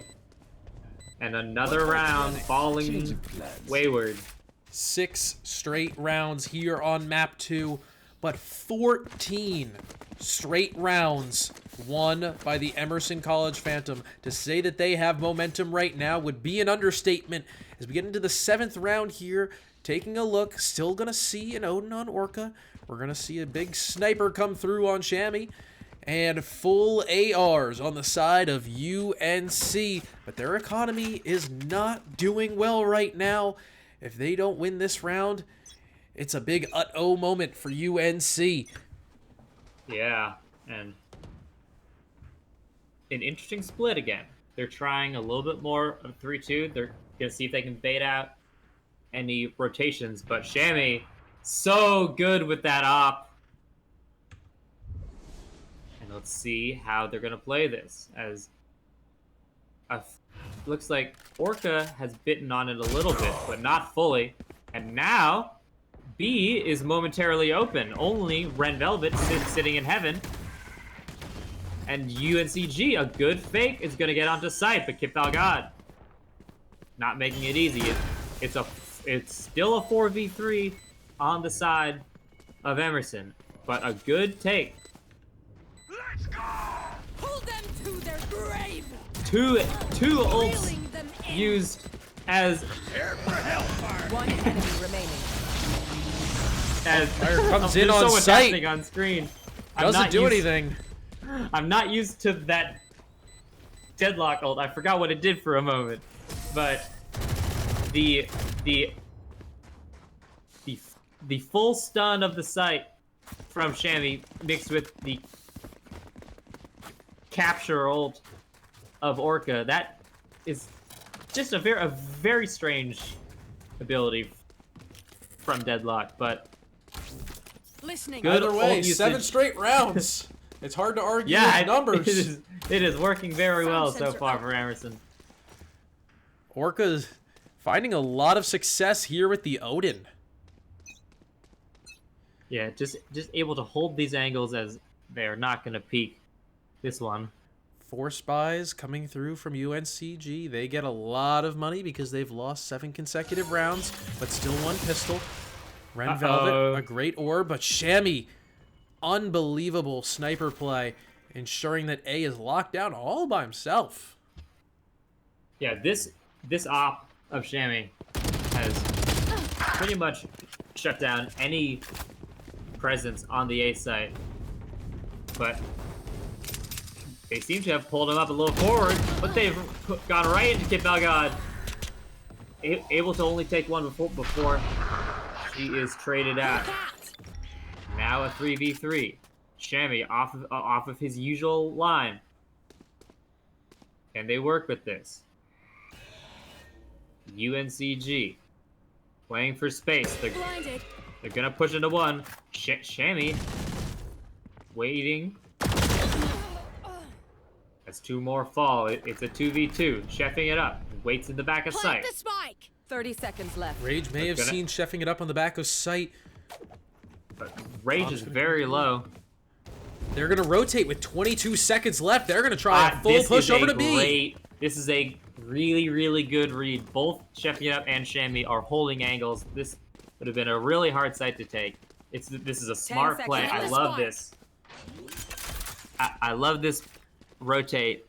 And another round falling wayward. 6 straight rounds here on map 2, but 14 straight rounds won by the Emerson College Phantom. To say that they have momentum right now would be an understatement. As we get into the 7th round here, taking a look, still gonna see an Odin on Orca. We're gonna see a big sniper come through on Shammy. And full ARs on the side of UNC. But their economy is not doing well right now. If they don't win this round, it's a big uh-oh moment for UNC. Yeah, and an interesting split again. They're trying a little bit more of 3-2. They're going to see if they can bait out any rotations. But Shammy, so good with that op. And let's see how they're going to play this. As looks like Orca has bitten on it a little bit, but not fully. And now, B is momentarily open. Only Ren Velvet sitting in Heaven. And UNCG, a good fake, is going to get onto site, but Kip Valgod not making it easy. It's still a 4v3 on the side of Emerson, but a good take. Let's go! Hold them to their grave. Two ults Reeling them in. used as Prepare for hellfire! One enemy remaining. Fire comes there's in on so much sight. happening on screen. Doesn't do anything. I'm not used to that deadlock ult. I forgot what it did for a moment, but the full stun of the site from Shammy mixed with the capture ult of Orca, that is just a very strange ability from Deadlock, but Listening. good Either way, old 7 usage. straight rounds. It's hard to argue Yeah, with numbers. it is working very well so sensor far up. for Emerson. Orca's finding a lot of success here with the Odin. Yeah, just able to hold these angles as they're not going to peak this one. 4 spies coming through from UNCG. They get a lot of money because they've lost 7 consecutive rounds, but still 1 pistol. Ren Velvet, a great orb, but Shammy, unbelievable sniper play, ensuring that A is locked down all by himself. Yeah, this op of Shammy has pretty much shut down any presence on the A site, but they seem to have pulled him up a little forward, but they've gone right into Kit Valgod, able to only take one before he is traded out. Now a 3v3. Shammy off of his usual line. Can they work with this? UNCG playing for space. Blinded. They're gonna push into one. Shammy waiting. As 2 more fall. It's a 2v2. Chefing it up. Waits in the back of sight. Plant the spike. 30 seconds left. Rage may have seen chefing it up on the back of sight. But Rage is very low. They're going to rotate with 22 seconds left. They're going to try a full push over to B. This is a really, really good read. Both Chefing It Up and Shammy are holding angles. This would have been a really hard site to take. This is a smart play. I love this. I love this rotate.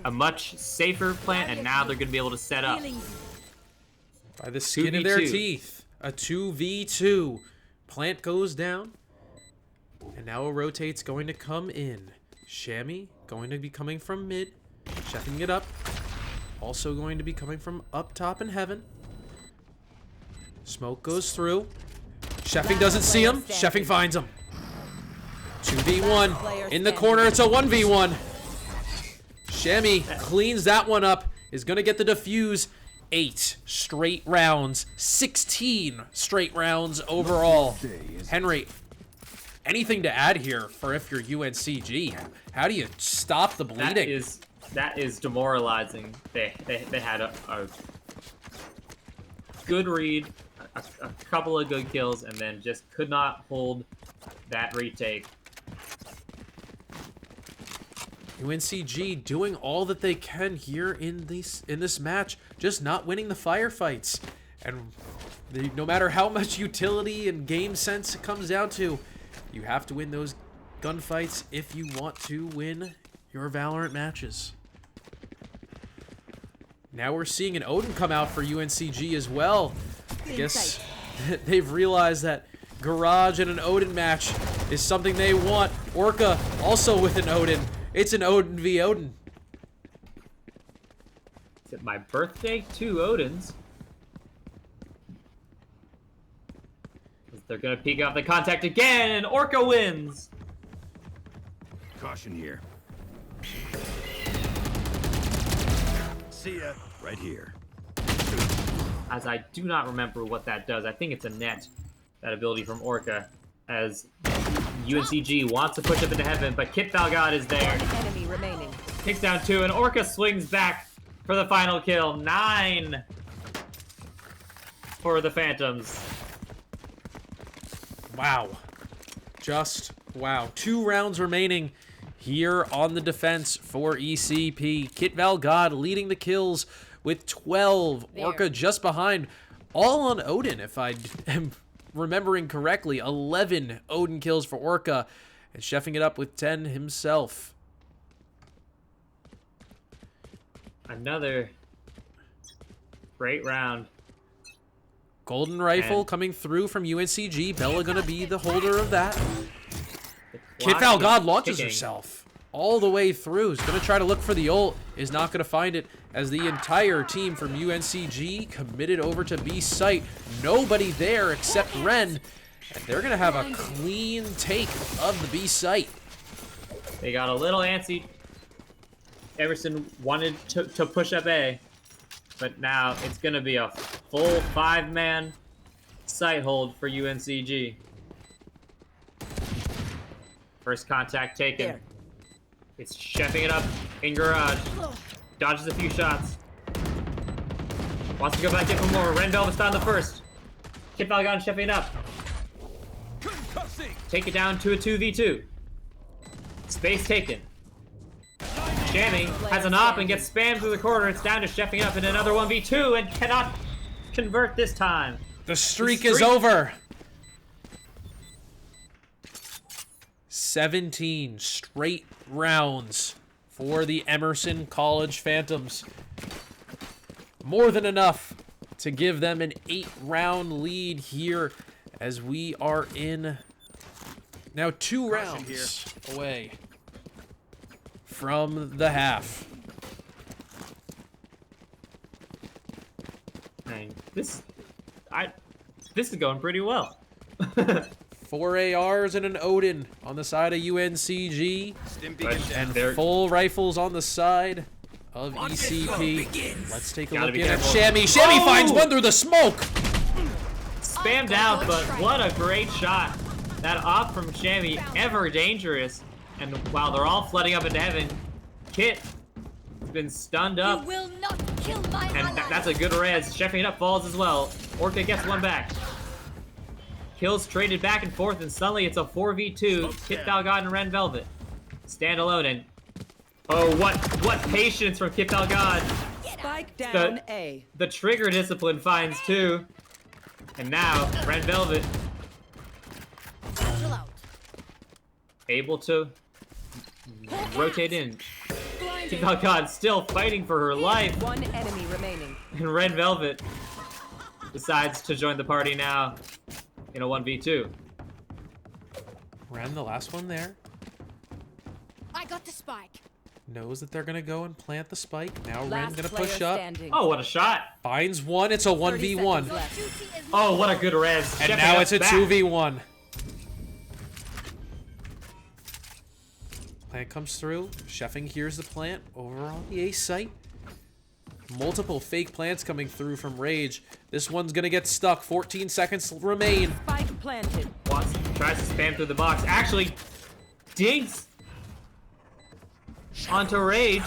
A much safer plan, and now they're going to be able to set up. By the skin of their 2v2. teeth. A 2v2. Plant goes down. And now a rotate's going to come in. Shammy going to be coming from mid. Chefing it up. Also going to be coming from up top in heaven. Smoke goes through. Chefing doesn't see him. Chefing finds him. 2v1. In the corner, it's a 1v1. Shammy cleans that one up. Is going to get the defuse. 8 straight rounds. 16 straight rounds overall. Henry, anything to add here for if you're UNCG? How do you stop the bleeding? That is demoralizing. They had a good read, a couple of good kills, and then just could not hold that retake. UNCG doing all that they can here in this match, just not winning the firefights. And no matter how much utility and game sense it comes down to, you have to win those gunfights if you want to win your Valorant matches. Now we're seeing an Odin come out for UNCG as well. I guess they've realized that Garage and an Odin match is something they want. Orca also with an Odin. It's an Odin v Odin. Is it my birthday? 2 Odins. They're gonna peek off the contact again, and Orca wins! Caution here. See ya. Right here. As I do not remember what that does. I think it's a net, that ability from Orca, as UNCG wants to push up into heaven, but Kit Valgod is there. Enemy remaining. Takes down 2, and Orca swings back for the final kill. 9 for the Phantoms. Wow. Just wow. 2 rounds remaining here on the defense for ECP. Kit Valgod leading the kills with 12. Orca just behind. All on Odin, if I am remembering correctly. 11 Odin kills for Orca. And chefing it up with 10 himself. Another great round. Golden Rifle And coming through from UNCG. Bella gonna be the holder of that. Kit Clock Valgod is launches ticking. herself all the way through. Is going to try to look for the ult. Is not going to find it as the entire team from UNCG committed over to B site. Nobody there except Ren. And they're going to have a clean take of the B site. They got a little antsy. Emerson wanted to push up A, but now it's gonna be a full 5-man sight hold for UNCG. First contact taken. There. It's chefing it up in garage. Dodges a few shots. Wants to go back in for more. Ren Velvet's found the first. Kip Valgon chefing it up. Take it down to a 2v2. Space taken. Shammy has an op and gets spammed through the corner. It's down to chefing up in another 1v2 and cannot convert this time. The streak is over. 17 straight rounds for the Emerson College Phantoms. More than enough to give them an 8-round lead here as we are in now 2 rounds away from the half. Dang, this is going pretty well. 4 ARs and an Odin on the side of UNCG. And they're full rifles on the side of ECP. Let's take a Gotta look be at careful. Shammy. Shammy finds one through the smoke. spammed out, but what a great shot. That op from Shammy, ever dangerous. And while they're all flooding up into heaven, Kit has been stunned up. You will not kill my And ally. that's a good res. Chefing it up falls as well. Orca gets one back. Kills traded back and forth, and suddenly it's a 4v2. Kit Valgon and Ren Velvet. Stand alone, and oh, what patience from Kit Valgon. Spike down A. The trigger discipline finds two. And now, Ren Velvet Chill out. able to rotate in. Kit Valgon still fighting for her life. One enemy remaining. And Ren Velvet decides to join the party now in a 1v2. Ren, the last one there, I got the spike. knows that they're gonna go and plant the spike. Now Ren Last gonna player push up. standing. Oh, what a shot. Finds one. It's a 30 1v1. seconds left. Duty is Oh, what a good res. And Chefing now up it's a back. 2v1. Plant comes through. Chefing hears the plant over on the A site. Multiple fake plants coming through from Rage. This one's gonna get stuck. 14 seconds remain. Spike planted. Tries to spam through the box. Actually, dinks onto Rage.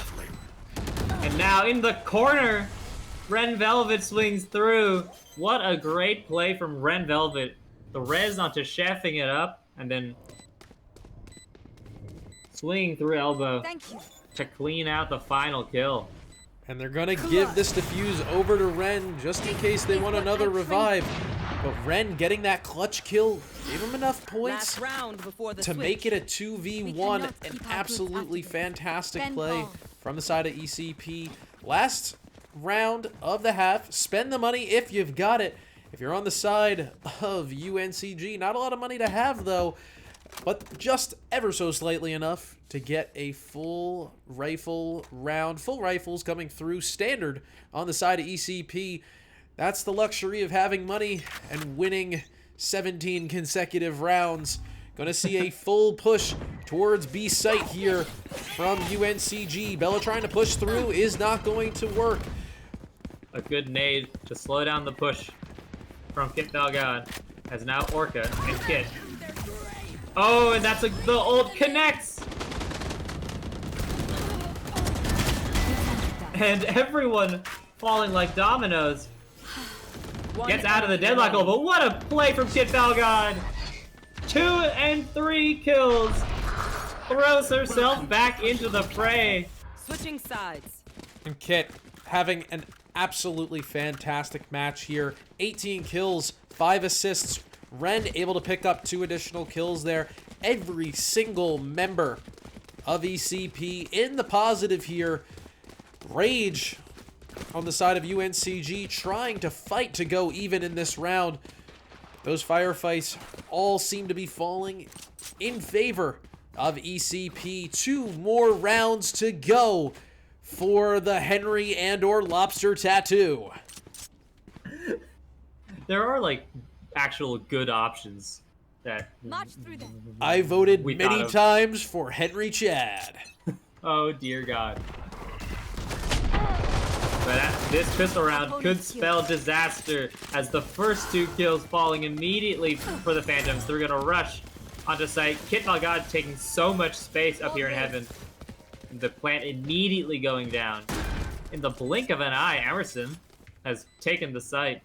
And now in the corner, Ren Velvet swings through. What a great play from Ren Velvet. The res onto chefing it up, and then swinging through elbow Thank you. Oh. to clean out the final kill. And they're gonna give this defuse over to Ren just in case they want another revive. But Ren getting that clutch kill gave him enough points Last round before the to switch. make it a 2v1. cannot An keep our absolutely boots after them. fantastic Spend play ball. from the side of ECP. Last round of the half. Spend the money if you've got it. If you're on the side of UNCG, not a lot of money to have though, but just ever so slightly enough to get a full rifle round. Full rifles coming through standard on the side of ECP. That's the luxury of having money and winning 17 consecutive rounds. Gonna see a full push towards B site here from UNCG. Bella trying to push through is not going to work. A good nade to slow down the push from Kit Valgon, as now Orca and Kit. Oh, and that's the ult connects! And everyone falling like dominoes One gets out of the enemy deadlock goal, remaining. but what a play from Kit Valgon! 2 and 3 kills! Throws herself back into the fray. Switching sides. And Kit having an absolutely fantastic match here. 18 kills, 5 assists. Ren able to pick up 2 additional kills there. Every single member of ECP in the positive here. Rage on the side of UNCG trying to fight to go even in this round. Those firefights all seem to be falling in favor of ECP. 2 more rounds to go for the Henry and or Lobster Tattoo. There are like actual good options that. March through them. I voted We many thought of- times for Henry Chad. Oh dear God. But this pistol round could spell disaster as the first 2 kills falling immediately for the Phantoms. They're gonna rush onto site. Kit Valgad taking so much space up here in heaven. The plant immediately going down. In the blink of an eye, Emerson has taken the site.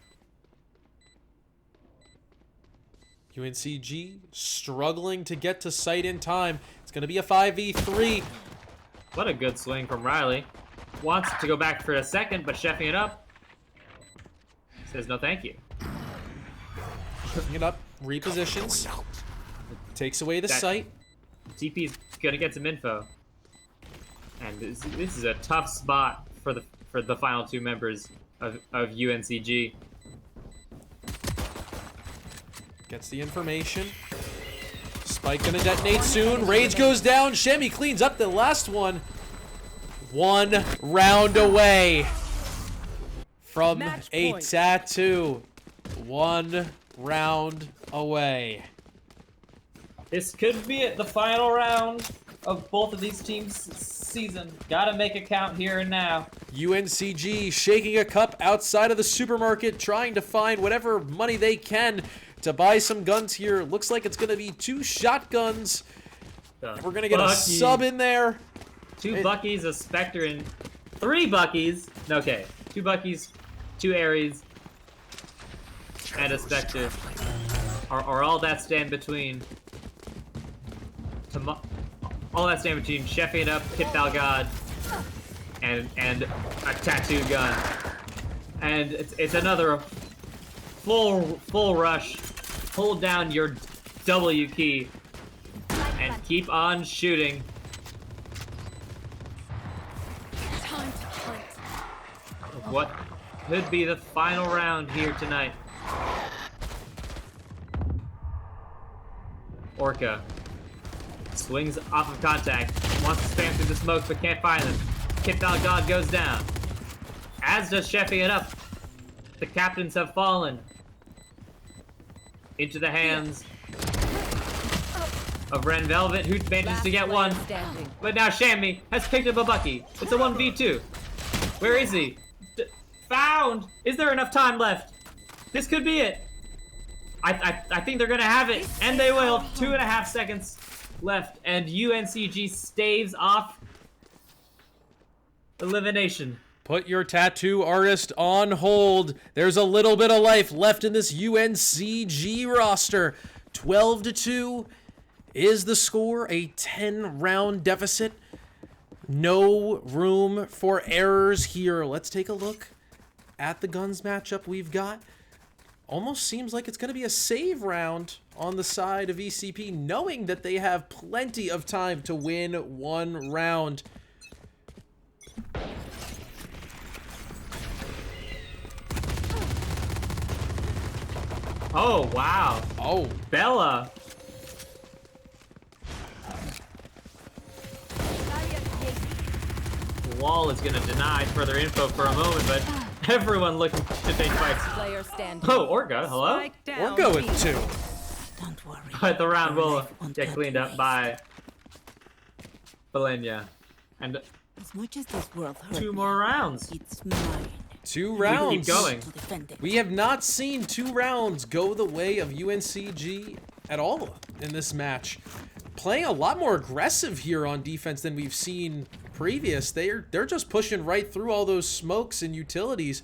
UNCG struggling to get to site in time. It's going to be a 5v3. What a good swing from Riley. Wants to go back for a second, but chefing it up. Says no thank you. Picking it up, repositions. Takes away the site. TP's gonna get some info. And this is a tough spot for the final 2 members of UNCG. Gets the information. Spike gonna detonate soon. Rage goes down. Shemi cleans up the last one. 1 round away from Match a point. tattoo. 1 round away. This could be it, the final round of both of these teams' season. Gotta make it count here and now. UNCG shaking a cup outside of the supermarket, trying to find whatever money they can to buy some guns here. Looks like it's going to be 2 shotguns. We're going to get a sub in there. 2 Buckies, a Spectre, and 3 Buckies. Okay, 2 Buckies, 2 Ares, and a Spectre. Are all that stand between. All that stand between chefing it up, Kit Valgad, and a tattoo gun. And it's another full rush. Hold down your W key and keep on shooting. Time to hunt. What could be the final round here tonight? Orca swings off of contact, wants to spam through the smoke but can't find them. Kit Valgad goes down, as does chefing it up. The captains have fallen into the hands of Ren Velvet, who manages to get one. Standing. But now Shammy has picked up a Bucky. It's a 1v2. Where is he? Found! Is there enough time left? This could be it. I think they're gonna have it, and they will. 2.5 seconds left, and UNCG staves off elimination. Put your tattoo artist on hold. There's a little bit of life left in this UNCG roster. 12-2 is the score, a 10-round deficit. No room for errors here. Let's take a look at the guns matchup we've got. Almost seems like it's going to be a save round on the side of ECP, knowing that they have plenty of time to win 1 round. Oh, wow. Oh, Bella. Wall is going to deny further info for a moment, but everyone looking to take fights. Player standing. Oh, Orca, hello? Spike down. we're going B. 2. Don't worry. But the round will Life won't get cut cleaned up waste. by Belenia. And As much as this world hurt 2 me, more rounds. it's mine 2 Keep rounds. going. to defend it. We have not seen 2 rounds go the way of UNCG at all in this match. Playing a lot more aggressive here on defense than we've seen previous. They're just pushing right through all those smokes and utilities.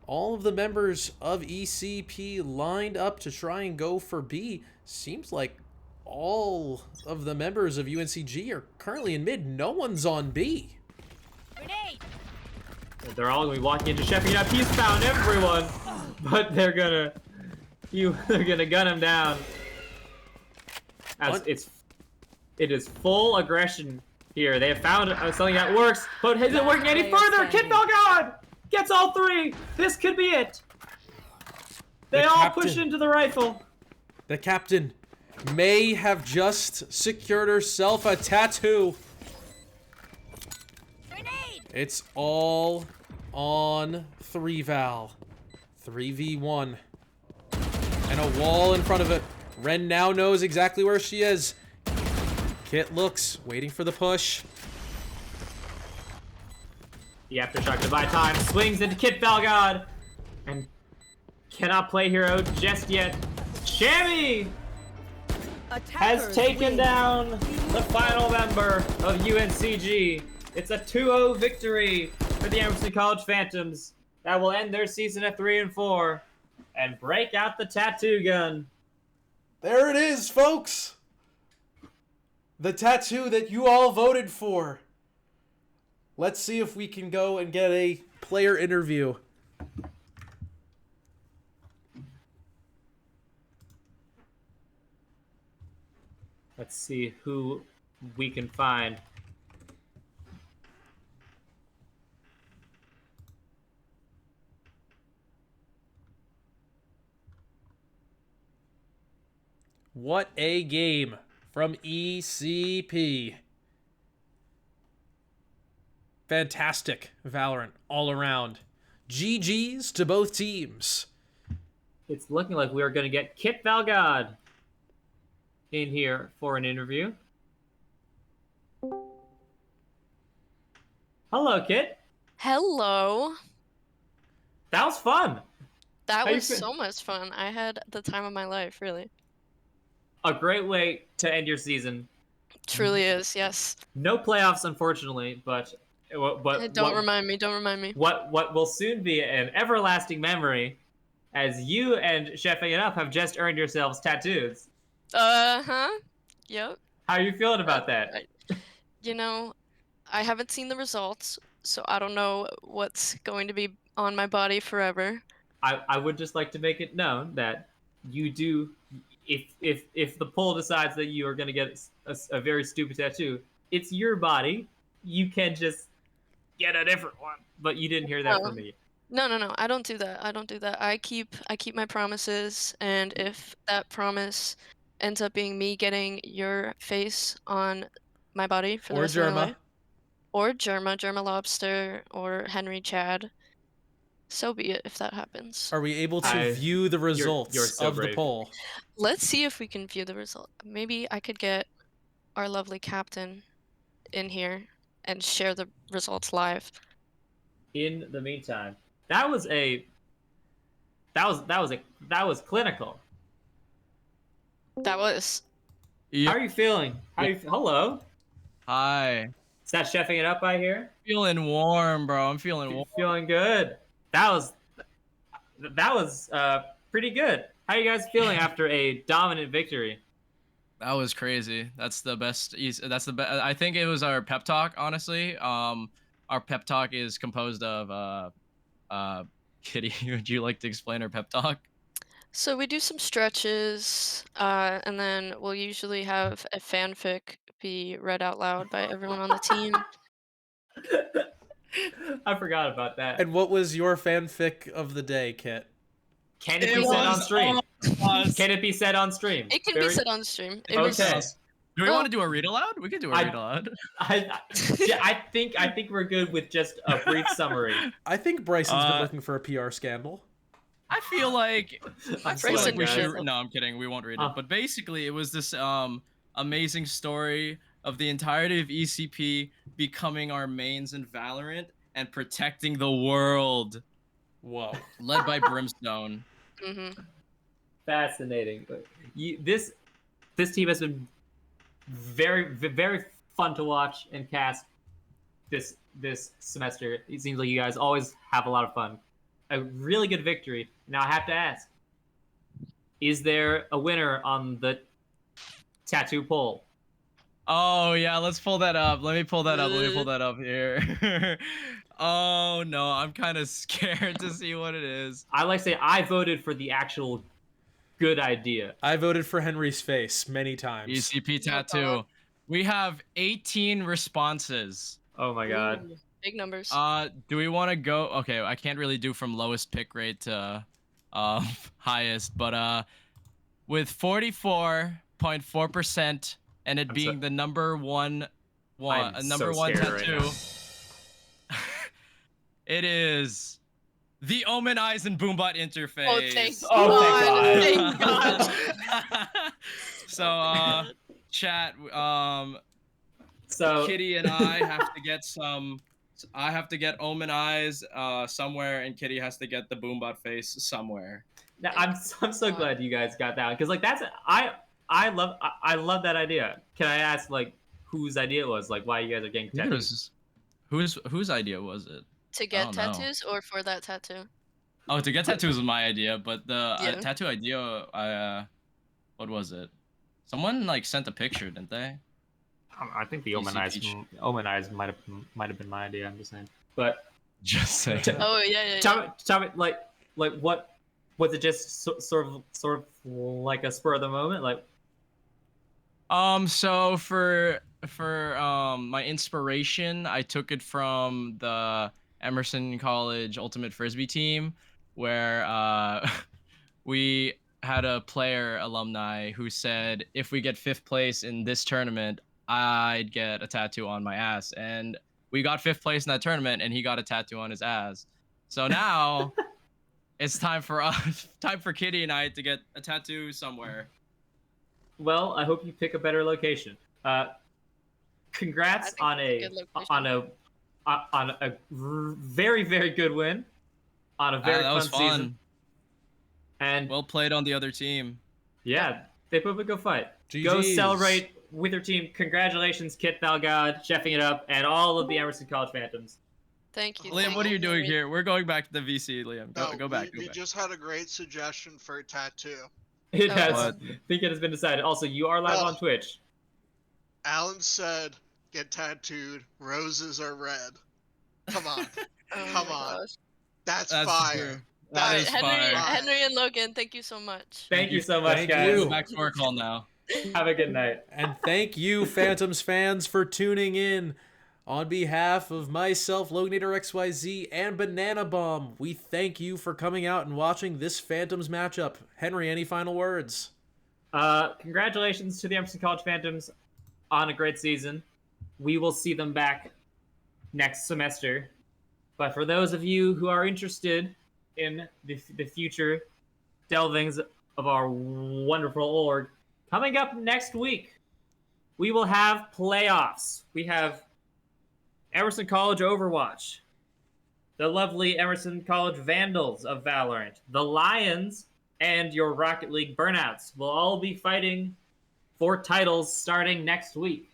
All of the members of ECP lined up to try and go for B. Seems like all of the members of UNCG are currently in mid. No one's on B. Grenade! They're all gonna be walking into chefing up. He's found everyone, but they're gonna gun him down. As it is full aggression here. They have found something that works, but is it working any further? Kit Valgad gets all 3. This could be it. They The all captain. push into the rifle. The captain may have just secured herself a tattoo. Grenade! It's all on 3-Val. 3v1. And a wall in front of it. Ren now knows exactly where she is. Kit looks, waiting for the push. The Aftershock to buy time swings into Kit Valgod and cannot play hero just yet. Shammy has Attackers taken win. down the final member of UNCG. It's a 2-0 victory for the Emerson College Phantoms that will end their season at 3-4 and break out the tattoo gun. There it is, folks. The tattoo that you all voted for. Let's see if we can go and get a player interview. Let's see who we can find. What a game from ECP. Fantastic Valorant all around. GG's to both teams. It's looking like we are going to get Kit Valgod in here for an interview. Hello, Kit. Hello. That was fun. That How you was feel- so much fun. I had the time of my life, really. A great way to end your season. Truly is, yes. No playoffs, unfortunately, but Don't remind me, don't remind me. What will soon be an everlasting memory, as you and Chefing It Up have just earned yourselves tattoos. Uh-huh. Yep. How are you feeling about that? Right. You know, I haven't seen the results, so I don't know what's going to be on my body forever. I would just like to make it known that you do, if the poll decides that you are going to get a very stupid tattoo, it's your body. You can just get a different one, but you didn't hear that from me. No, I don't do that. I don't do that. I keep my promises, and if that promise ends up being me getting your face on my body for the Or rest of my Germa. life, or Germa Lobster, or Henry Chad, so be it if that happens. Are we able to view the results you're so of the brave. poll? Let's see if we can view the result. Maybe I could get our lovely captain in here and share the results live. In the meantime, that was clinical. That was. How are you feeling? Hello. Hi. Is that Chefing It Up I hear? Feeling warm, bro. I'm feeling warm. Feeling good. That was pretty good. How are you guys feeling after a dominant victory? That was crazy. That's the best. That's the best. I think it was our pep talk. Honestly, our pep talk is composed of Kitty. Would you like to explain our pep talk? So we do some stretches, and then we'll usually have a fanfic be read out loud by everyone on the team. I forgot about that. And what was your fanfic of the day, Kit? Can it be said on stream? Can it be said on stream? It can be said on stream. It Okay. was, Do we want to do a read aloud? We could do a read aloud. I think we're good with just a brief summary. I think Bryson's been looking for a PR scandal. I feel like Bryson we guys. should. No, I'm kidding. We won't read it. But basically, it was this amazing story of the entirety of ECP becoming our mains in Valorant and protecting the world. Whoa. Led by Brimstone. Mm-hmm. Fascinating. This team has been very fun to watch and cast this semester. It seems like you guys always have a lot of fun. A really good victory. Now I have to ask, is there a winner on the tattoo poll? Oh yeah, let's pull that up. Let me pull that up here. Oh no, I'm kind of scared to see what it is. I like to say I voted for the actual good idea. I voted for Henry's face many times. ECP tattoo. We have 18 responses. Oh my god. Ooh, big numbers. Do we want to go? Okay, I can't really do from lowest pick rate to highest, but with 44.4% and it being the number one tattoo. Right it is the Omen Eyes and Boombot interface. Oh, thank Oh, God. thank Thank God. So, chat, So Kitty and I have to get some So I have to get Omen Eyes somewhere, and Kitty has to get the Boombot face somewhere. Now, I'm so glad you guys got that because like that's I love that idea. Can I ask like whose idea it was? Like why you guys are getting tattoos? Whose idea was it? To I get don't know. tattoos or for that tattoo? Oh, to get tattoos was my idea, but the Yeah. tattoo idea, what was it? Someone like sent a picture, didn't they? I think the PCP. Omen Eyes might have been my idea. I'm just saying, but Just saying. Oh yeah. tell me like what was it? Just sort of like a spur of the moment, like. So for my inspiration, I took it from the Emerson College Ultimate Frisbee team, where we had a player alumni who said if we get 5th place in this tournament, I'd get a tattoo on my ass, and we got 5th place in that tournament, and he got a tattoo on his ass. So now it's time for Kitty and I to get a tattoo somewhere. Well, I hope you pick a better location. Congrats I think on it's a good on a very very good win, on a very That fun was fun. season. And Well played on the other team. yeah, they put up a good fight. GGs. Go celebrate with your team. Congratulations, Kit Valgod, chefing it up, and all of the Emerson College Phantoms. Thank you. Liam, thank what are you doing very- here? We're going back to the VC, Liam. No, Go back. We just had a great suggestion for a tattoo. It Oh, has. What? I think it has been decided. Also, you are live No. on Twitch. Alan said, "Get tattooed. Roses are red." Come on, Oh Come my on. gosh. that's That's fire. true. All That right, is Henry, fire. Henry and Logan, thank you so much. Thank you so much, Thank guys. you. Back to our call now. Have a good night. And thank you, Phantoms fans, for tuning in. On behalf of myself, Loganator XYZ, and Banana Bomb, we thank you for coming out and watching this Phantoms matchup. Henry, any final words? Congratulations to the Emerson College Phantoms on a great season. We will see them back next semester. But for those of you who are interested in the future delvings of our wonderful org, coming up next week, we will have playoffs. We have Emerson College Overwatch, the lovely Emerson College Vandals of Valorant, the Lions, and your Rocket League Burnouts will all be fighting for titles starting next week.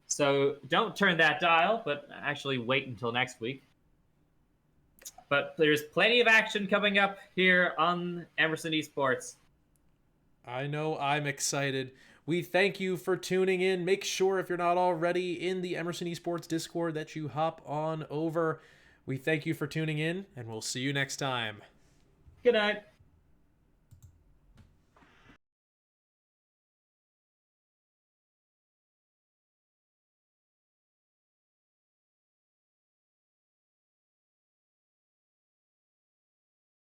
So don't turn that dial, but actually wait until next week. But there's plenty of action coming up here on Emerson Esports. I know I'm excited. We thank you for tuning in. Make sure, if you're not already in the Emerson Esports Discord, that you hop on over. We thank you for tuning in, and we'll see you next time. Good night.